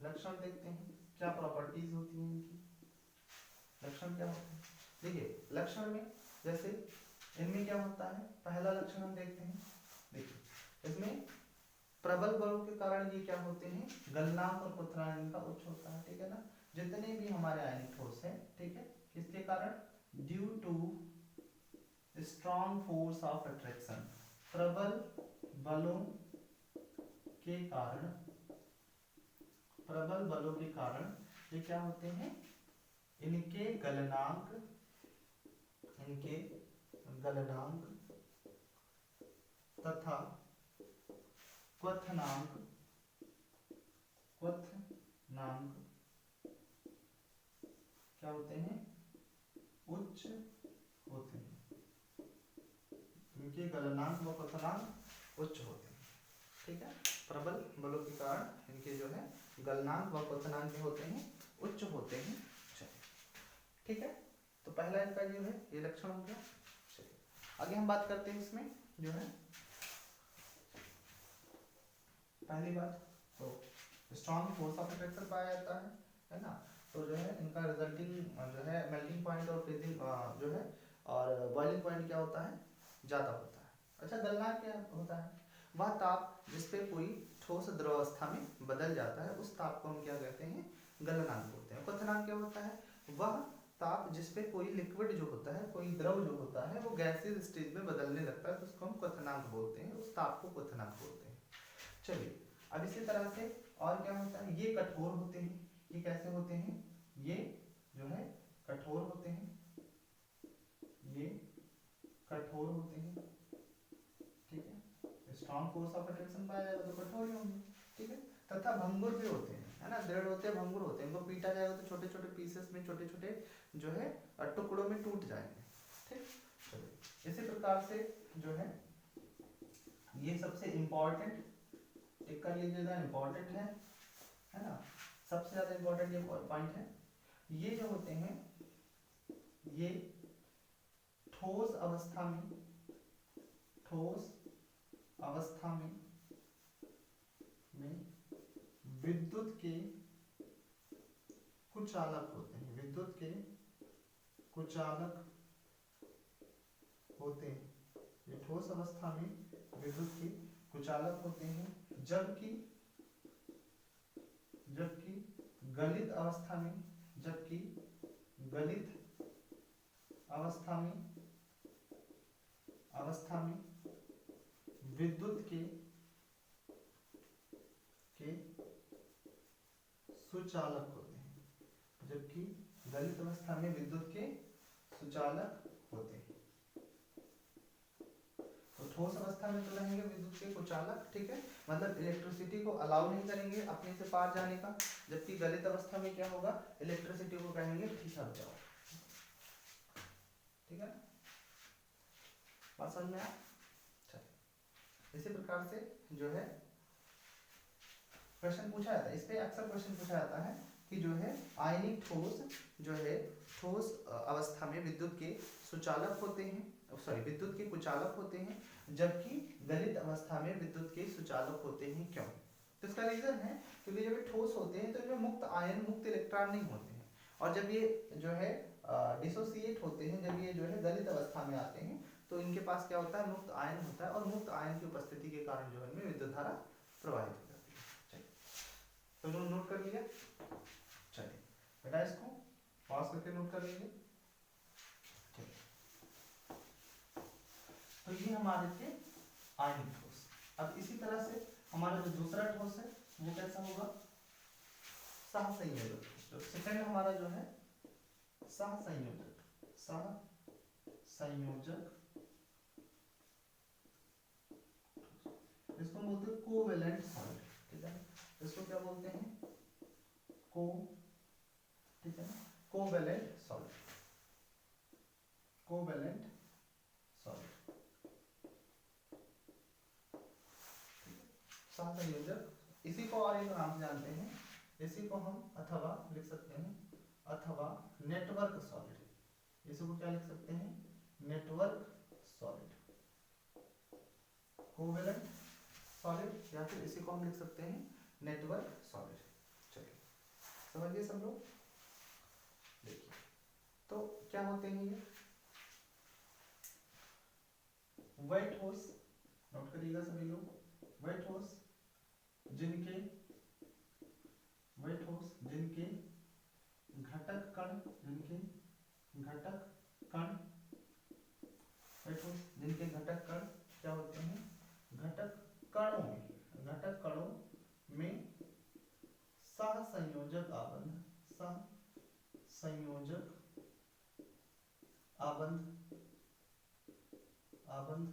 लक्षण देखते हैं, क्या प्रॉपर्टीज होती हैं इनकी, लक्षण क्या होते हैं। देखिए लक्षण में जैसे इनमें क्या होता है, पहला लक्षण हम देखते हैं, देखिए इसमें प्रबल बलों के कारण ये क्या होते हैं, गलनांक और क्वथनांक इनका उच्च होता है, ठीक है ना। जितने भी हमारे आयनिक ठोस हैं, ठीक है, किसके कारण, due to strong force of attraction, प्रबल बलों के कारण, प्रबल बलों के कारण ये क्या होते हैं, इनके गलनांक, इनके गलनांक तथा क्वथनांक, क्वथनांक क्या होते हैं, उच्च होते हैं, इनके गलनांक व क्वथनांक उच्च होते हैं, ठीक है। प्रबल बलों के कारण इनके जो है गलनांक व क्वथनांक होते हैं, उच्च होते हैं, ठीक है। तो पहला इनका जो है ये लक्षण हो गया। चलिए आगे हम बात करते हैं इसमें जो है पहली बात, तो स्ट्रॉन्ग फोर्स ऑफ अट्रैक्शन पाया जाता है ना, तो जो है इनका रिजल्टिंग जो है मेल्टिंग पॉइंट और फ्रीजिंग जो है और बॉइलिंग पॉइंट क्या होता है, ज़्यादा होता है। अच्छा गलनांक क्या होता है, वह ताप जिसपे कोई ठोस द्रवावस्था में बदल जाता है, उस ताप को हम क्या कहते हैं, गलनांक बोलते हैं। क्वथनांक क्या होता है, वह ताप जिसपे कोई लिक्विड जो होता है, कोई द्रव जो होता है वो गैसीय स्टेज में बदलने लगता है, तो उसको हम क्वथनांक बोलते हैं, उस ताप को क्वथनांक बोलते हैं। चलिए अब इसी तरह से और क्या होता है, ये कठोर होते हैं, ये कैसे होते हैं, ये जो है कठोर होते हैं, ये कठोर होते हैं, ठीक है, स्ट्रॉन्ग फोर्स ऑफ अट्रैक्शन पाया जाएगा तो कठोर ही होंगे, ठीक है। तथा भंगुर भी होते हैं, है ना, दृढ़ होते हैं, भंगुर होते हैं, इनको पीटा जाएगा तो छोटे छोटे पीसेस में, छोटे छोटे जो है टुकड़ों में टूट जाएंगे, ठीक। चलिए इसी प्रकार से जो है ये सबसे इम्पोर्टेंट एक का ये ज्यादा इम्पोर्टेंट है ना, सबसे ज्यादा इम्पोर्टेंट ये पॉइंट है। ये जो होते हैं ये ठोस अवस्था में, ठोस अवस्था में विद्युत के कुचालक होते हैं, विद्युत के कुचालक होते हैं, ये ठोस अवस्था में विद्युत के कुचालक होते हैं, जबकि गलित अवस्था में, जबकि गलित अवस्था में विद्युत के सुचालक होते हैं, जबकि गलित अवस्था में विद्युत के सुचालक होते हैं। तो ठोस अवस्था में तो रहेंगे विद्युत के कुचालक, ठीक है, मतलब इलेक्ट्रिसिटी को अलाउ नहीं करेंगे अपने से पार जाने का, जबकि गलित अवस्था में क्या होगा, इलेक्ट्रिसिटी को कहेंगे ठीक हट जाओ, ठीक है, बात समझ में आया। इसी प्रकार से जो है प्रश्न पूछा जाता है, इस पे अक्सर क्वेश्चन पूछा जाता है कि जो है आयनिक ठोस जो है ठोस अवस्था में विद्युत के सुचालक होते हैं, सॉरी विद्युत के कुचालक होते हैं, जबकि गलित अवस्था में विद्युत के सुचालक होते हैं। क्यों? तो इसका रीजन है क्योंकि जब ये ठोस होते हैं तो इनमें मुक्त आयन मुक्त इलेक्ट्रॉन नहीं होते हैं, और जब ये जो है डिसोसिएट होते हैं, जब ये जो है गलित अवस्था में आते हैं तो इनके पास क्या होता है, मुक्त आयन होता है, और मुक्त आयन की उपस्थिति के कारण जो है इनमें विद्युत धारा प्रवाहित हो जाती है। चलिए तो नोट कर लिया, चलिए बेटा इसको पॉज करके नोट कर लीजिए। तो ये हमारे थे आयनिक ठोस। अब इसी तरह से हमारा जो दूसरा ठोस है वो कैसा होगा, सहसंयोजक। जो सेकंड हमारा जो है सहसंयोजक, सहसंयोजक, इसको बोलते हैं कोवेलेंट सॉलिड, ठीक है, इसको क्या बोलते हैं, ठीक है, कोवेलेंट सॉलिड, कोवेलेंट सॉलिड, सहसंयोजक। इसी को और एक नाम से जानते हैं, इसी को हम अथवा लिख सकते हैं, अथवा नेटवर्क सॉलिड, इसको क्या लिख सकते हैं, नेटवर्क सॉलिड, कोवेलेंट सॉलिड, या फिर इसी को हम लिख सकते हैं नेटवर्क सॉलिड। चलिए समझिए सब लोग। देखिए तो क्या होते हैं ये वह ठोस, नोट करिएगा सभी लोग, वह ठोस जिनके घटक कण, जिनके घटक कण क्या होते हैं, घटक कणों में सहसंयोजक आबंध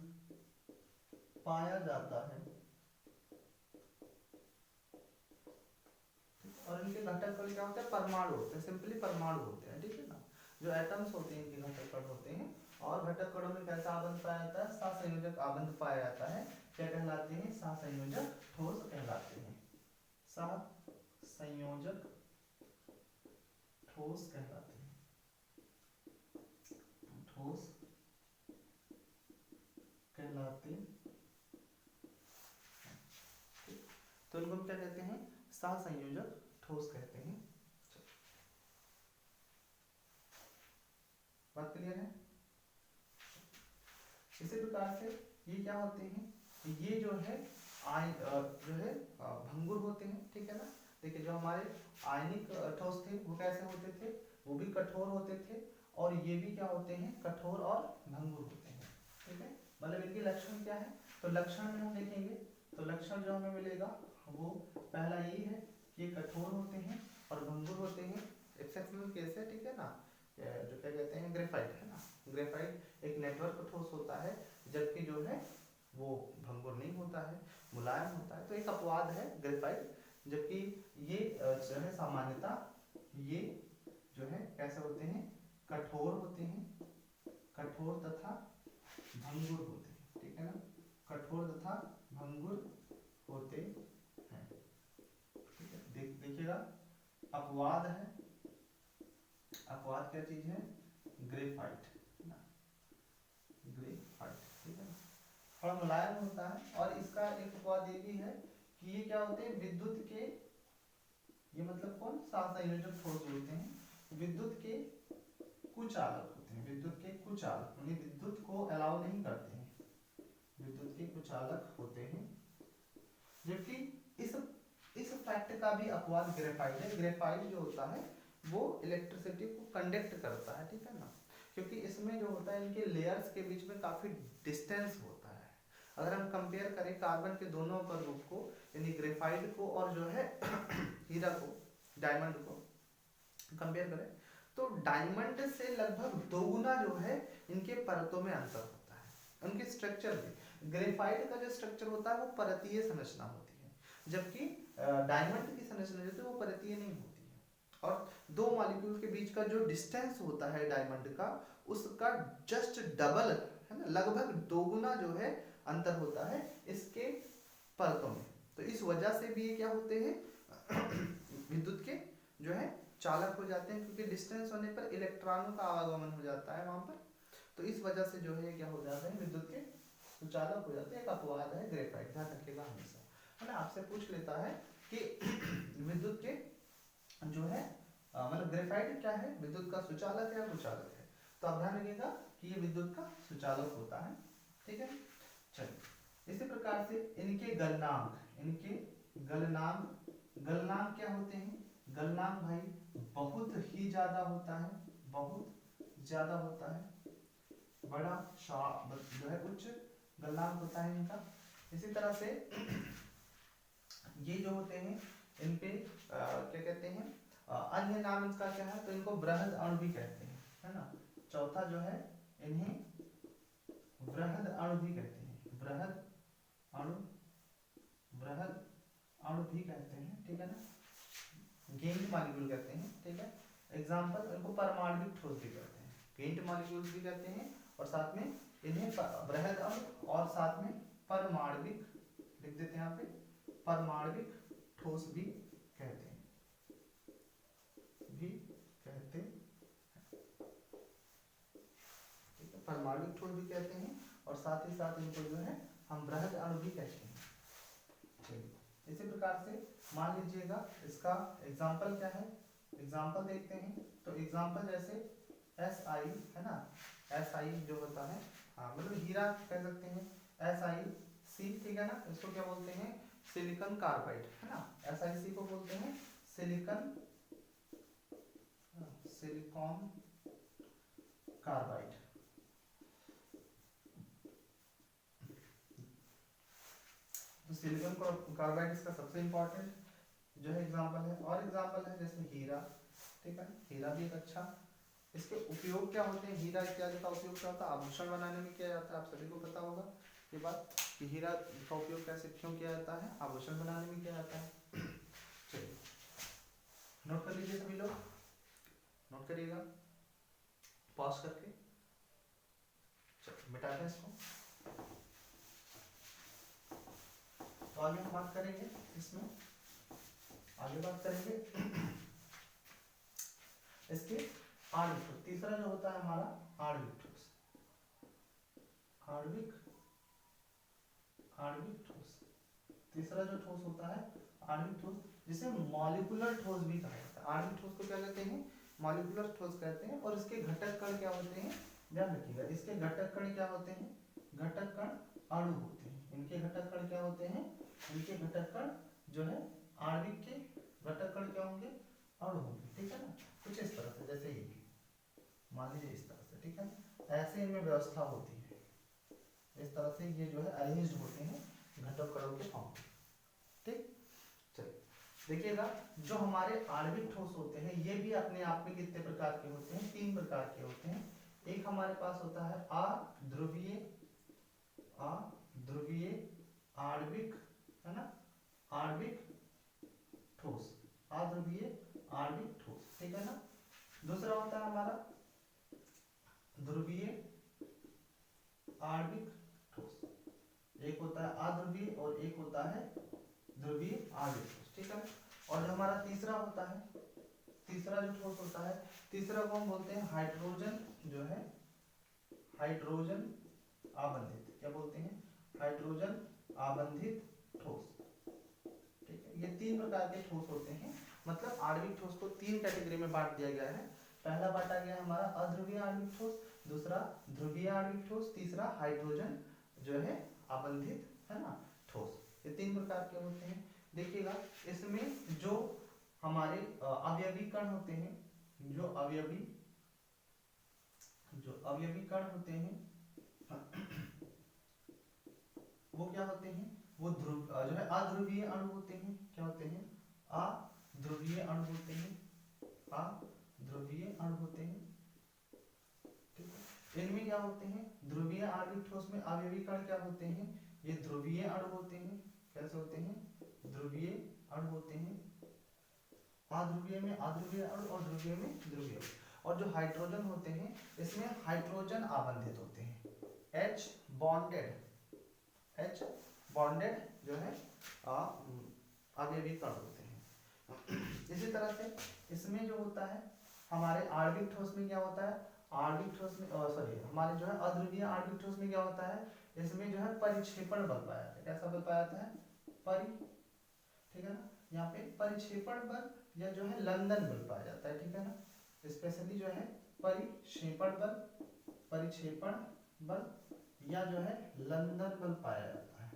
पाया जाता है, और इनके घटक कण क्या होते हैं, परमाणु होते हैं, सिंपली परमाणु होते हैं, ठीक है ना, जो एटम्स होते हैं इनके घटक कण होते हैं, और घटक कणों में कैसा आबंध पाया जाता है, सहसंयोजक आबंध पाया जाता है। क्या कहलाते हैं, सहसंयोजक ठोस कहलाते हैं, सहसंयोजक ठोस कहलाते हैं, ठोस कहलाते हैं। तो इनको क्या कहते हैं, सहसंयोजक ठोस कहते हैं। बात क्लियर है। इसी प्रकार से ये क्या होते हैं, ये जो है भंगुर होते हैं, ठीक है ना। देखिए जो हमारे आयनिक ठोस थे वो कैसे होते थे, वो भी कठोर होते थे, और ये भी क्या होते हैं, कठोर और भंगुर होते हैं, ठीक है। मतलब इनके लक्षण क्या है, तो लक्षण में हम देखेंगे तो लक्षण जो हमें मिलेगा वो पहला यही है कि ये कठोर होते हैं और भंगुर होते हैं। एक्सेप्शनल केस है, ठीक है ना, जो क्या कहते हैं ग्रेफाइट है ना, ग्रेफाइट एक नेटवर्क ठोस होता है, जबकि जो है वो भंगुर नहीं होता है, मुलायम होता है। तो एक अपवाद है ग्रेफाइट, जबकि ये जो है सामान्यतः ये जो है कैसे होते हैं, कठोर होते हैं, कठोर तथा भंगुर होते हैं, ठीक है ना, कठोर तथा भंगुर होते हैं, ठीक है। देखिएगा अपवाद है, अपवाद क्या चीज है, ग्रेफाइट ना, ग्रेफाइट, ठीक है ना, थोड़ा मुलायम होता है। और इसका एक अपवाद ये भी है कि ये क्या होते हैं, विद्युत के, ये मतलब कौन, सहसंयोजक ठोस होते हैं, विद्युत के कुचालक होते हैं, विद्युत के कुचालक यानी विद्युत को अलाउ नहीं करते हैं, विद्युत के कुचालक होते हैं, जबकि इस फैक्ट का भी अपवाद ग्रेफाइट है। ग्रेफाइट जो होता है वो इलेक्ट्रिसिटी को कंडक्ट करता है, ठीक है ना, क्योंकि इसमें जो होता है इनके लेयर्स के बीच में काफी डिस्टेंस होता है। अगर हम कंपेयर करें कार्बन के दोनों अपर ग्रुप को, यानी ग्रेफाइट को और जो है हीरा को, डायमंड को कंपेयर करें, तो डायमंड से लगभग दोगुना जो है इनके परतों में अंतर होता है। उनके स्ट्रक्चर में ग्रेफाइट का जो स्ट्रक्चर होता है वो परतीय संरचना होती है, जबकि डायमंड की संरचना जो है वो परतीय नहीं होती है। और दो मॉलिक्यूल के बीच का जो डिस्टेंस होता है डायमंड का, उसका जस्ट डबल है ना, लगभग दोगुना जो है अंतर होता है इसके परतों में। तो इस वजह से भी ये क्या होते हैं विद्युत के जो है चालक हो जाते हैं, क्योंकि डिस्टेंस होने पर इलेक्ट्रॉनों का आवागमन हो जाता है वहां पर। तो इस वजह से जो है क्या हो जाते हैं विद्युत के सुचालक हो जाते हैं। एक अपवाद है ग्रेफाइट, ध्यान रखिएगा हमेशा, है ना। आपसे पूछ लेता है कि विद्युत के जो है मतलब ग्रेफाइट क्या है, विद्युत का सुचालक है या कुचालक है, तो आप ध्यान रखिएगा कि ये विद्युत का सुचालक होता है, ठीक है। चलिए इसी प्रकार से इनके गलनांक, इनके गलनांक क्या होते हैं, गलनांक भाई बहुत ही ज्यादा होता है, बहुत ज्यादा होता है, बड़ा जो है उच्च गलनांक होता है इनका। इसी तरह से ये जो होते हैं इन पे क्या कहते हैं, अन्य नाम इनका क्या है, तो इनको बृहद अणु भी कहते हैं, है ना। चौथा जो है इन्हें बृहद अणु भी कहते हैं, बृहद अणु भी कहते हैं, ठीक है ना। गेंद मॉलिक्यूल कहते हैं, ठीक है। एग्जांपल, इनको परमाणविक ठोस भी कहते हैं, गेंद मॉलिक्यूल भी कहते हैं, और साथ में इन्हें बृहद अणु और साथ में परमाणविक लिख देते हैं यहाँ पे, परमाणविक ठोस भी कहते हैं, ठीक है। परमाणविक ठोस भी कहते हैं और साथ ही साथ इनको जो है हम बृहद अणु भी कहते हैं, ठीक। इसी प्रकार से मान लीजिएगा इसका एग्जाम्पल क्या है, एग्जाम्पल देखते हैं। तो एग्जाम्पल जैसे SI है ना, SI जो होता है, हाँ मतलब हीरा कह सकते हैं, SiC, ठीक है ना। इसको क्या बोलते हैं, सिलिकॉन कार्बाइड, है ना। SiC को बोलते हैं सिलिकॉन कार्बाइड। तो सिलिकॉन कार्बाइड इसका सबसे इंपॉर्टेंट जो है एग्जाम्पल है। और एग्जाम्पल है जैसे हीरा, ठीक है, हीरा भी एक अच्छा। इसके उपयोग क्या होते हैं, हीरा इत्यादि का उपयोग क्या होता है, आभूषण बनाने में किया जाता है, आप सभी को पता होगा ये बात कि हीरा का उपयोग कैसे क्यों किया जाता है, आभूषण बनाने में किया जाता है। चलिए नोट कर लीजिए सभी लोग, नोट करिएगा पॉज करके। चलिए मिटाते हैं इसको। तो आगे हम बात करेंगे, इसमें आगे बात करेंगे इसके आणविक ठोस। तीसरा जो होता है हमारा आणविक ठोस, आणविक ठोस। तीसरा जो ठोस होता है आणविक ठोस, जिसे मॉलिक्यूलर ठोस भी कहा जाता है। आणविक ठोस को क्या कहते हैं, मॉलिक्यूलर ठोस कहते हैं। और इसके घटक कण क्या होते हैं, ध्यान रखिएगा, इसके घटक कण क्या होते हैं, घटक कण अणु होते हैं। इनके घटक कण क्या होते हैं, इनके घटक कण जो है आणविक के घटक कण क्या होंगे, अणु होंगे, ठीक है ना। कुछ इस तरह से, जैसे ये मान लीजिए इस तरह से, ठीक है, ऐसे इनमें व्यवस्था होती है, इस तरह से ये जो है अरेंज्ड होते हैं घटक कणों के फॉर्म, ठीक। चलिए देखिएगा, जो हमारे आणविक ठोस होते हैं ये भी अपने आप में कितने प्रकार के होते हैं, 3 प्रकार के होते हैं। एक हमारे पास होता है अध्रुवीय आणविक, है ना, आणविक ठोस, अध्रुवीय आणविक ठोस, ठीक है ना। दूसरा होता है हमारा ध्रुवीय आणविक ठोस, एक होता है अध्रुवीय और एक होता है ध्रुवीय आणविक ठोस, ठीक है। और जो हमारा तीसरा होता है, तीसरा जो ठोस होता है, तीसरा को हम बोलते हैं हाइड्रोजन, जो है हाइड्रोजन आबंधित, क्या बोलते हैं, हाइड्रोजन आबंधित ठोस, ठीक है। ये 3 प्रकार के ठोस होते हैं, मतलब आणविक ठोस को 3 कैटेगरी में बांट दिया गया है। पहला बांटा गया हमारा अध्रुवीय आणविक ठोस, दूसरा ध्रुवीय आणविक ठोस, तीसरा हाइड्रोजन जो है आबंधित, है ना, ठोस। ये 3 प्रकार के होते हैं। देखिएगा इसमें जो हमारे अवयवी कण होते हैं, जो अवयवी कण होते हैं वो क्या होते हैं, वो जो है अध्रुवीय अणु होते हैं। क्या होते हैं? अध्रुवीय अणु होते हैं, अध्रुवीय अणु होते हैं। ठीक है, इनमें क्या होते हैं, ध्रुवीय आणविक ठोस में अवयवी कण क्या होते हैं, ये ध्रुवीय अणु होते हैं। कैसे होते हैं? ध्रुवीय अणु होते हैं। अध्रुवीय में अध्रुवीय अणु और ध्रुवीय में ध्रुवीय अणु। और जो हाइड्रोजन होते हैं इसमें हाइड्रोजन आबंधित होते हैं, H बॉन्डेड जो है अवयवी कण होते हैं। इसी तरह से इसमें जो होता है हमारे आणविक ठोस में क्या होता है, आणविक ठोस में हमारे जो है अध्रुवीय आणविक ठोस में क्या होता है, इसमें जो है परिक्षेपण बल पाया जाता है। कैसा बल पाया जाता है? ठीक है ना, यहाँ पे परिक्षेपण बल या जो है लंदन बल पाया जाता है। ठीक है ना, स्पेशली जो है परिक्षेपण बल या जो है लंदन बल पाया जाता है।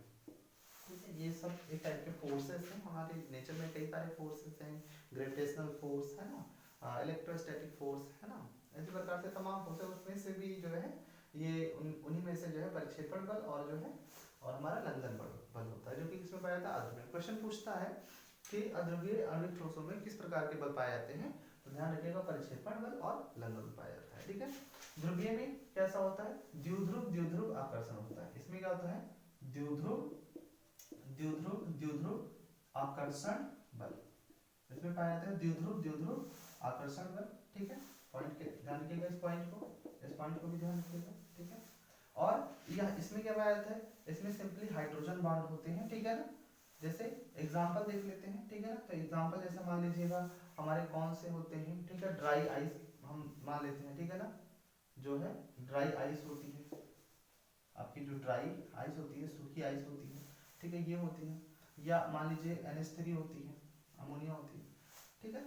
ठीक है, ये सब एक टाइप के फोर्सेस हैं। हमारे नेचर में कई सारे फोर्सेस हैं, ग्रेविटेशनल फोर्स है ना, इलेक्ट्रोस्टैटिक फोर्स है ना, इसी प्रकार से तमाम फोर्स है। उसमें से भी जो है ये उन्हीं में से जो है परिक्षेपण बल और जो है और हमारा लंदन बल होता है, जो कि किसमें पाया जाता है? अध्रुवीय। क्वेश्चन पूछता है कि अध्रुवीय आणविक ठोसों में किस प्रकार के बल पाए जाते हैं, तो ध्यान रखिएगा परिक्षेपण बल और लंदन बल पाया जाता है। ठीक है, ध्रुवीय में कैसा होता है? द्विध्रुव आकर्षण होता है। इसमें क्या होता है? द्विध्रुव आकर्षण बल, इसमें पाया जाता है द्विध्रुव आकर्षण बल। ठीक है, पॉइंट के ध्यान रखिएगा, इस पॉइंट को भी ध्यान रखिएगा। ठीक है, और यह इसमें क्या पाया जाता है? इसमें सिंपली हाइड्रोजन बॉन्ड होते हैं। ठीक है ना, जैसे एग्जांपल देख लेते हैं। ठीक है ना, तो एग्जांपल जैसे मान लीजिएगा हमारे कौन से होते हैं। ठीक है, ड्राई आइस हम मान लेते हैं। ठीक है ना, जो है ड्राई आइस होती है, आपकी जो ड्राई आइस होती है, सूखी आइस होती है। ठीक है, ये होती है। या मान लीजिए NH3 होती है, अमोनिया होती है। ठीक है,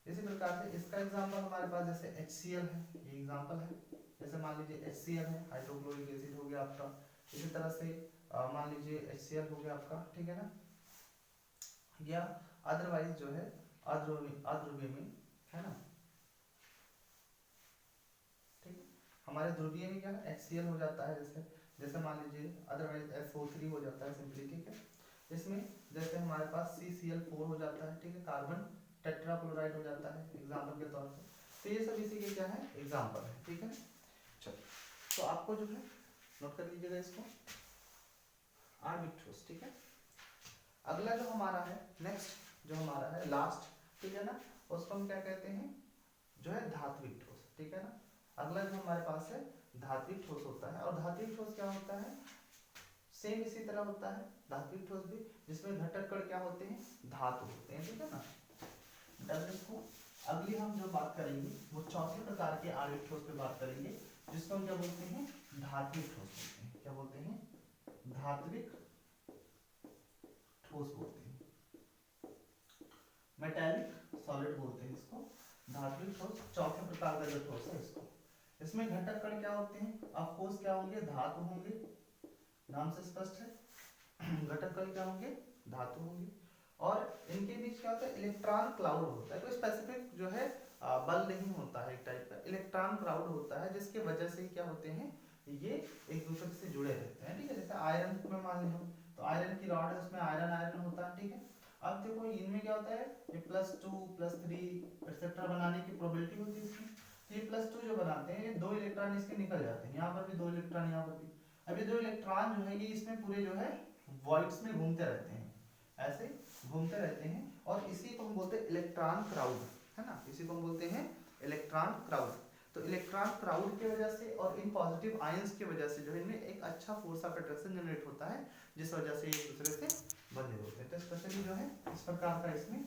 इसी प्रकार से इसका एग्जांपल हमारे पास जैसे HCl है, ये एग्जांपल है। जैसे मान लीजिए HCl है, हाइड्रोक्लोरिक एसिड हो गया आपका। इसी तरह से मान लीजिए HCl हो गया आपका। ठीक है ना, या अदरवाइज जो है अध्रुवीय में है ना। ठीक है, हमारे ध्रुवीय में क्या है? HCl हो जाता है। जैसे मान लीजिए अदरवाइज SO3 हो जाता है सिंपली। ठीक है, इसमें जैसे हमारे पास CCl4 हो जाता है। ठीक है, कार्बन टेट्राक्लोराइड हो जाता है एग्जांपल के तौर पे। तो ये सब इसी के क्या है? एग्जांपल है। ठीक है, चलो तो आपको जो है नोट कर लीजिएगा इसको, आणविक ठोस। ठीक है, अगला जो हमारा है नेक्स्ट जो हमारा है लास्ट, ठीक है ना, उसको हम क्या कहते हैं? जो है धात्विक ठोस। ठीक है ना, अगला जो हमारे पास है धात्विक ठोस होता है। और धात्विक ठोस क्या होता है? सेम इसी तरह होता है धात्विक ठोस भी, जिसमें घटक कण क्या होते हैं? धातु होते हैं। ठीक है ना, को अगली हम जो बात करेंगे वो चौथे प्रकार के आणविक ठोस पे बात करेंगे, जिसको हम क्या बोलते हैं? धात्विक ठोस बोलते हैं। क्या बोलते हैं? धात्विक ठोस बोलते हैं, मेटालिक सॉलिड बोलते हैं इसको। धात्विक ठोस चौथे प्रकार का जो ठोस है इसको। इसमें घटक कण क्या होते हैं? ऑफ कोर्स क्या होंगे? धातु होंगे, नाम से स्पष्ट है। घटक कण क्या होंगे? धातु होंगे। और इनके बीच क्या होता है? इलेक्ट्रॉन क्लाउड होता है। कोई स्पेसिफिक जो है बल नहीं होता है, एक टाइप का इलेक्ट्रॉन क्लाउड होता है, जिसकी वजह से क्या होते हैं? ये एक दूसरे से जुड़े रहते हैं। ठीक है, जैसे आयरन में मान लीजिए हम, तो आयरन की रॉड है, उसमें आयरन होता है। ठीक है, अब देखो इनमें क्या होता है? ये +2 +3 एक्सेट्रा बनाने की प्रोबेबिलिटी होती है इसमें। तो ये +2 जो बनाते हैं, ये 2 इलेक्ट्रॉन इसके निकल जाते हैं, यहाँ पर भी 2 इलेक्ट्रॉन, यहाँ पर भी। अब ये 2 इलेक्ट्रॉन जो है ये इसमें पूरे जो है वॉइड्स में घूमते रहते हैं, ऐसे घूमते रहते हैं। और इसी को हम बोलते हैं इलेक्ट्रॉन क्राउड, है ना, इसी को हम बोलते हैं इलेक्ट्रॉन क्राउड। तो इलेक्ट्रॉन क्राउड की वजह से और इन पॉजिटिव आयंस की वजह से जो है इनमें एक अच्छा फोर्स ऑफ अट्रैक्शन जनरेट होता है, जिस वजह से एक दूसरे से बंधे होते हैं। तो स्पेशली जो है इस प्रकार का इसमें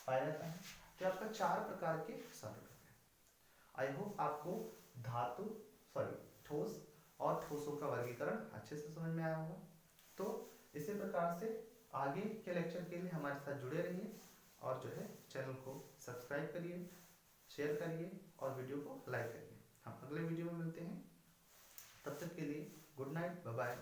पाया जाता है। तो आपका 4 प्रकार के सॉलिड हो गए। आई होप आपको ठोस और ठोसों का वर्गीकरण अच्छे से समझ में आया होगा। तो इसी प्रकार से आगे के लेक्चर के लिए हमारे साथ जुड़े रहिए और जो है चैनल को सब्सक्राइब करिए, शेयर करिए और वीडियो को लाइक करिए। हम अगले वीडियो में मिलते हैं, तब तक के लिए गुड नाइट, बाय बाय।